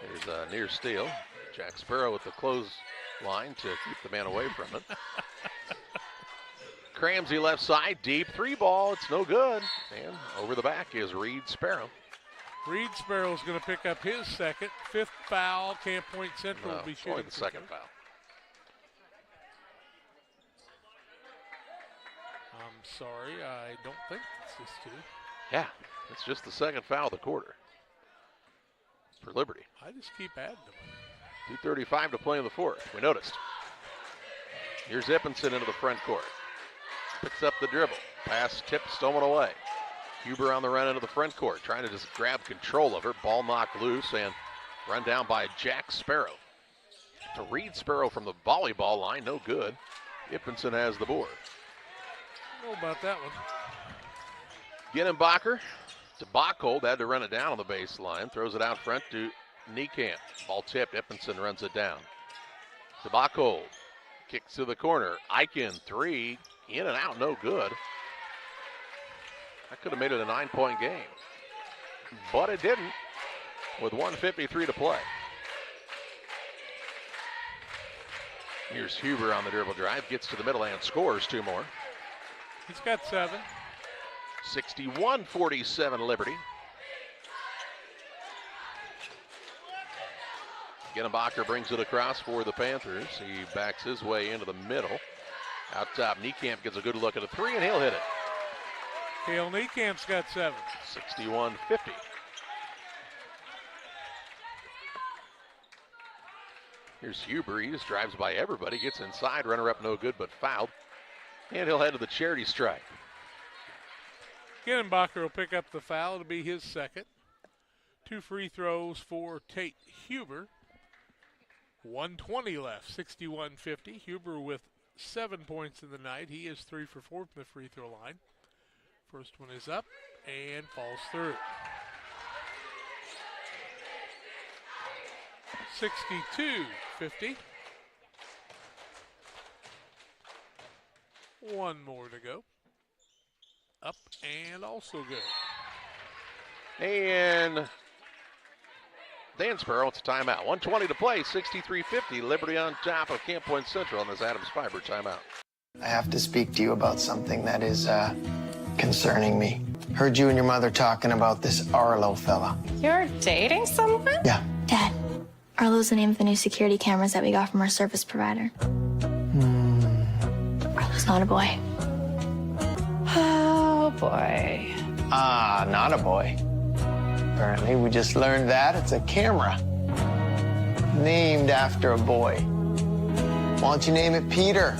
Speaker 1: Here's a near steal. Jack Sparrow with the close line to keep the man away from it. Cramsey left side, deep 3 ball. It's no good. And over the back is Reed Sparrow.
Speaker 3: Reed Sparrow's going to pick up his second. 5th foul. Camp Point Central will be shooting.
Speaker 1: Only the second foul.
Speaker 3: I'm sorry, I don't think it's this 2.
Speaker 1: Yeah, it's just the second foul of the quarter for Liberty.
Speaker 3: I just keep adding them.
Speaker 1: 2:35 to play in the fourth. We noticed. Here's Ippenson into the front court. Picks up the dribble. Pass tipped, stolen away. Huber on the run into the front court, trying to just grab control of her. Ball knocked loose and run down by Jack Sparrow. To Reed Sparrow from the volleyball line, no good. Ippenson has the board.
Speaker 3: I don't know about that one.
Speaker 1: Ginenbacher to Bachhold, had to run it down on the baseline. Throws it out front to Niekamp. Ball tipped, Ippenson runs it down. To Bachhold, kicks to the corner. Eichen 3, in and out, no good. That could have made it a 9-point game. But it didn't, with 1:53 to play. Here's Huber on the dribble drive, gets to the middle and scores 2 more.
Speaker 3: He's got 7.
Speaker 1: 61-47 Liberty. Ginenbacher brings it across for the Panthers. He backs his way into the middle. Out top, Niekamp gets a good look at a 3, and he'll hit it.
Speaker 3: Cale Niekamp's got 7.
Speaker 1: 61-50. Here's Huber. He just drives by everybody, gets inside, runner up no good, but fouled. And he'll head to the charity stripe.
Speaker 3: Ginenbacher will pick up the foul. It'll be his second. 2 free throws for Tate Huber. 1:20 left, 61-50. Huber with 7 points in the night. He is 3 for 4 from the free throw line. First one is up and falls through. 62-50. 1 more to go. Up and also good.
Speaker 1: And Dan Sparrow wants a timeout. 1:20 to play, 63-50. Liberty on top of Camp Point Central on this Adams Fiber timeout.
Speaker 18: I have to speak to you about something that is concerning me. Heard you and your mother talking about this Arlo fella.
Speaker 9: You're dating someone?
Speaker 18: Yeah.
Speaker 19: Dad, Arlo's the name of the new security cameras that we got from our service provider. Arlo's not a boy.
Speaker 9: Oh, boy.
Speaker 18: Ah, not a boy. Apparently, we just learned that it's a camera named after a boy. Why don't you name it Peter?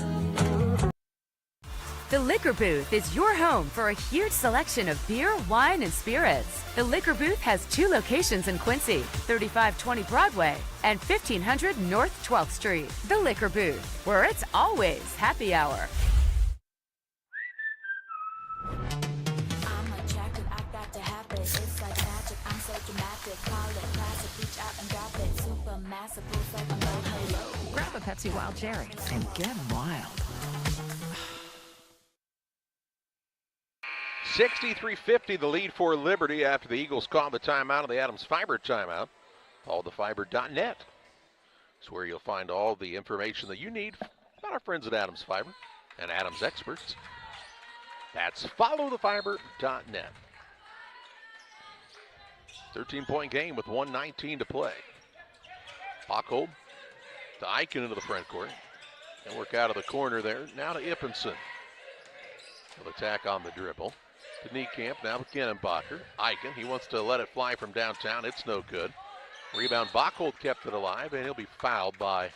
Speaker 20: The Liquor Booth is your home for a huge selection of beer, wine, and spirits. The Liquor Booth has 2 locations in Quincy, 3520 Broadway and 1500 North 12th Street. The Liquor Booth, where it's always happy hour. Grab a Pepsi Wild Cherry and get wild.
Speaker 1: 63-50 the lead for Liberty after the Eagles called the timeout of the Adams Fiber timeout. FollowTheFiber.net. It's where you'll find all the information that you need about our friends at Adams Fiber and Adams experts. That's FollowTheFiber.net. 13-point game with 1:19 to play. Hochhold to Eichen into the front court. And work out of the corner there. Now to Ippenson. He'll attack on the dribble. To Niekamp, now with Genenbacher. Eichen, he wants to let it fly from downtown. It's no good. Rebound, Bockholt kept it alive, and he'll be fouled by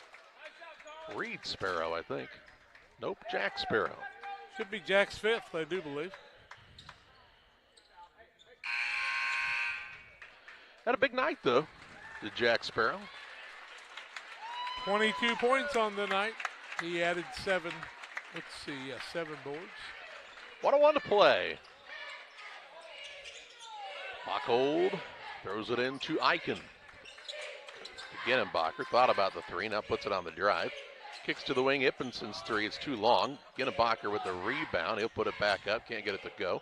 Speaker 1: Reed Sparrow, I think. Nope, Jack Sparrow.
Speaker 3: Should be Jack's fifth, I do believe.
Speaker 1: Had a big night, though, to Jack Sparrow.
Speaker 3: 22 points on the night. He added 7, let's see, 7 boards.
Speaker 1: 1:01 to play. Bockhold throws it into Eichen. Genenbacher thought about the three, now puts it on the drive. Kicks to the wing, Ippenson's three, it's too long. Genenbacher with the rebound, he'll put it back up, can't get it to go.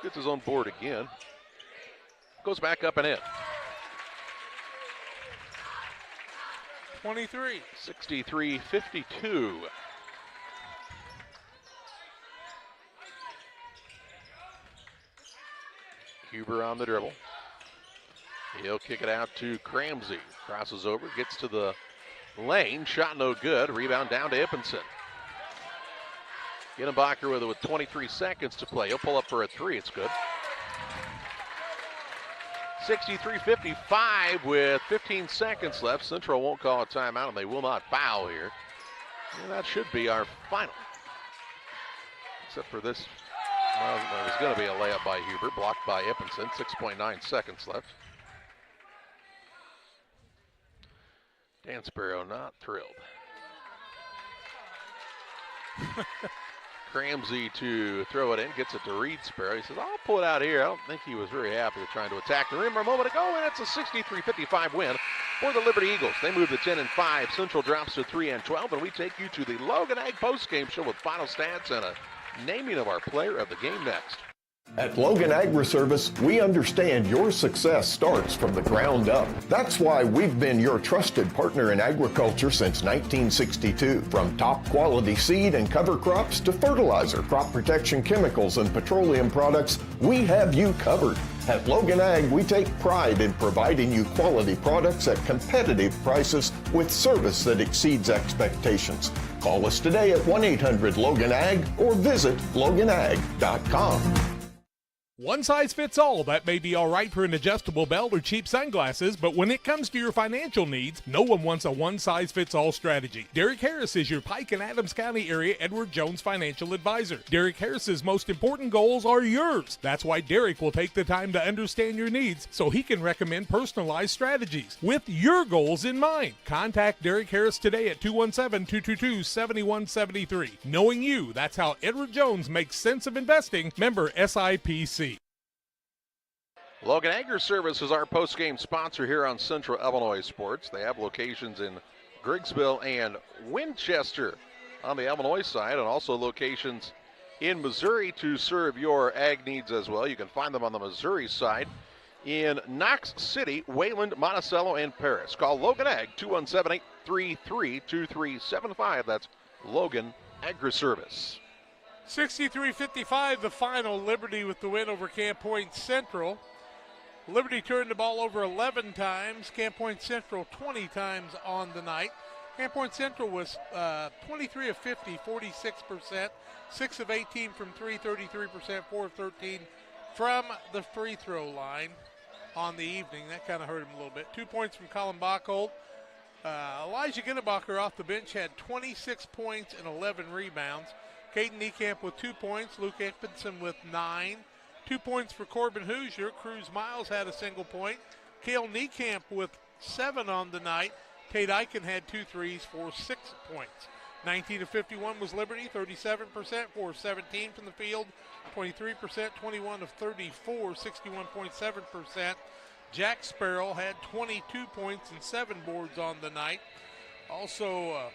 Speaker 1: Gets his own board again. Goes back up and in.
Speaker 3: 23.
Speaker 1: 63-52. Huber on the dribble. He'll kick it out to Cramsey. Crosses over, gets to the lane. Shot no good. Rebound down to Ippenson. Genenbacher with 23 seconds to play. He'll pull up for a three. It's good. 63-55 with 15 seconds left. Central won't call a timeout, and they will not foul here. And that should be our final. Except for this. Well, it was going to be a layup by Huber, blocked by Ippenson. 6.9 seconds left. Dan Sparrow not thrilled. Cramsey to throw it in, gets it to Reed Sparrow. He says, I'll pull it out here. I don't think he was very happy with trying to attack the rim a moment ago, and it's a 63-55 win for the Liberty Eagles. They move to 10-5. Central drops to 3-12, and we take you to the Logan Ag postgame show with final stats and a naming of our player of the game next.
Speaker 21: At Logan Agri-Service, we understand your success starts from the ground up. That's why we've been your trusted partner in agriculture since 1962. From top quality seed and cover crops to fertilizer, crop protection chemicals, and petroleum products, we have you covered. At Logan Ag, we take pride in providing you quality products at competitive prices with service that exceeds expectations. Call us today at 1-800-LOGAN-AG or visit loganag.com.
Speaker 3: One size fits all. That may be all right for an adjustable belt or cheap sunglasses, but when it comes to your financial needs, no one wants a one-size-fits-all strategy. Derek Harris is your Pike and Adams County area Edward Jones financial advisor. Derek Harris's most important goals are yours. That's why Derek will take the time to understand your needs so he can recommend personalized strategies with your goals in mind. Contact Derek Harris today at 217-222-7173. Knowing you, that's how Edward Jones makes sense of investing. Member SIPC.
Speaker 1: Logan Agri-Service is our post-game sponsor here on Central Illinois Sports. They have locations in Griggsville and Winchester on the Illinois side, and also locations in Missouri to serve your ag needs as well. You can find them on the Missouri side in Knox City, Wayland, Monticello, and Paris. Call Logan Ag, 217-833-2375. That's Logan Agri-Service.
Speaker 3: 63-55 the final. Liberty with the win over Camp Point Central. Liberty turned the ball over 11 times. Camp Point Central 20 times on the night. Camp Point Central was 23 of 50, 46%, 6 of 18 from 3, 33%, 4 of 13 from the free throw line on the evening. That kind of hurt him a little bit. 2 points from Colin Bockholt. Elijah Genenbacher off the bench had 26 points and 11 rebounds. Caden Niekamp with 2 points. Luke Ippenson with 9. 2 points for Corbin Hoosier. Cruz Miles had a single point. Cale Niekamp with 7 on the night. Tate Eichen had 2 threes for 6 points. 19 of 51 was Liberty, 37%, 4 of 17 from the field, 23%, 21 of 34, 61.7%. Jack Sparrow had 22 points and 7 boards on the night. Also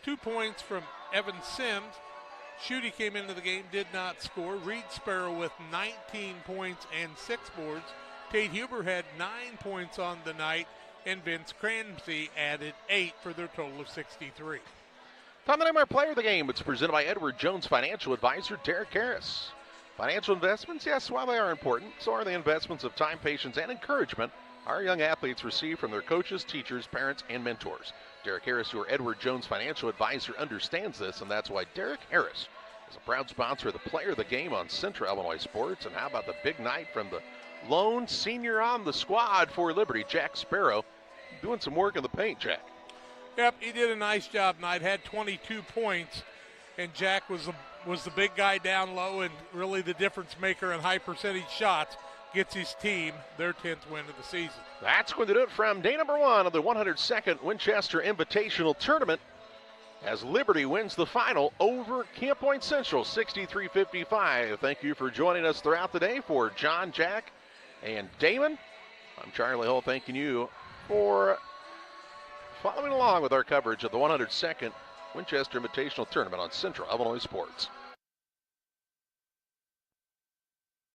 Speaker 3: 2 points from Evan Sims. Schutte came into the game, did not score. Reed Sparrow with 19 points and 6 boards. Tate Huber had 9 points on the night, and Vince Cramsey added 8 for their total of 63.
Speaker 1: Time to name our player of the game. It's presented by Edward Jones Financial Advisor Derek Harris. Financial investments, yes, while they are important, so are the investments of time, patience, and encouragement our young athletes receive from their coaches, teachers, parents, and mentors. Derek Harris, your Edward Jones Financial Advisor, understands this, and that's why Derek Harris is a proud sponsor of the player of the game on Central Illinois Sports. And how about the big night from the lone senior on the squad for Liberty, Jack Sparrow, doing some work in the paint, Jack.
Speaker 3: Yep, he did a nice job tonight, had 22 points, and Jack was the big guy down low and really the difference maker in high percentage shots. Gets his team their 10th win of the season.
Speaker 1: That's going to do it from day number 1 of the 102nd Winchester Invitational Tournament as Liberty wins the final over Camp Point Central 63-55. Thank you for joining us throughout the day. For John, Jack, and Damon, I'm Charlie Hull, thanking you for following along with our coverage of the 102nd Winchester Invitational Tournament on Central Illinois Sports.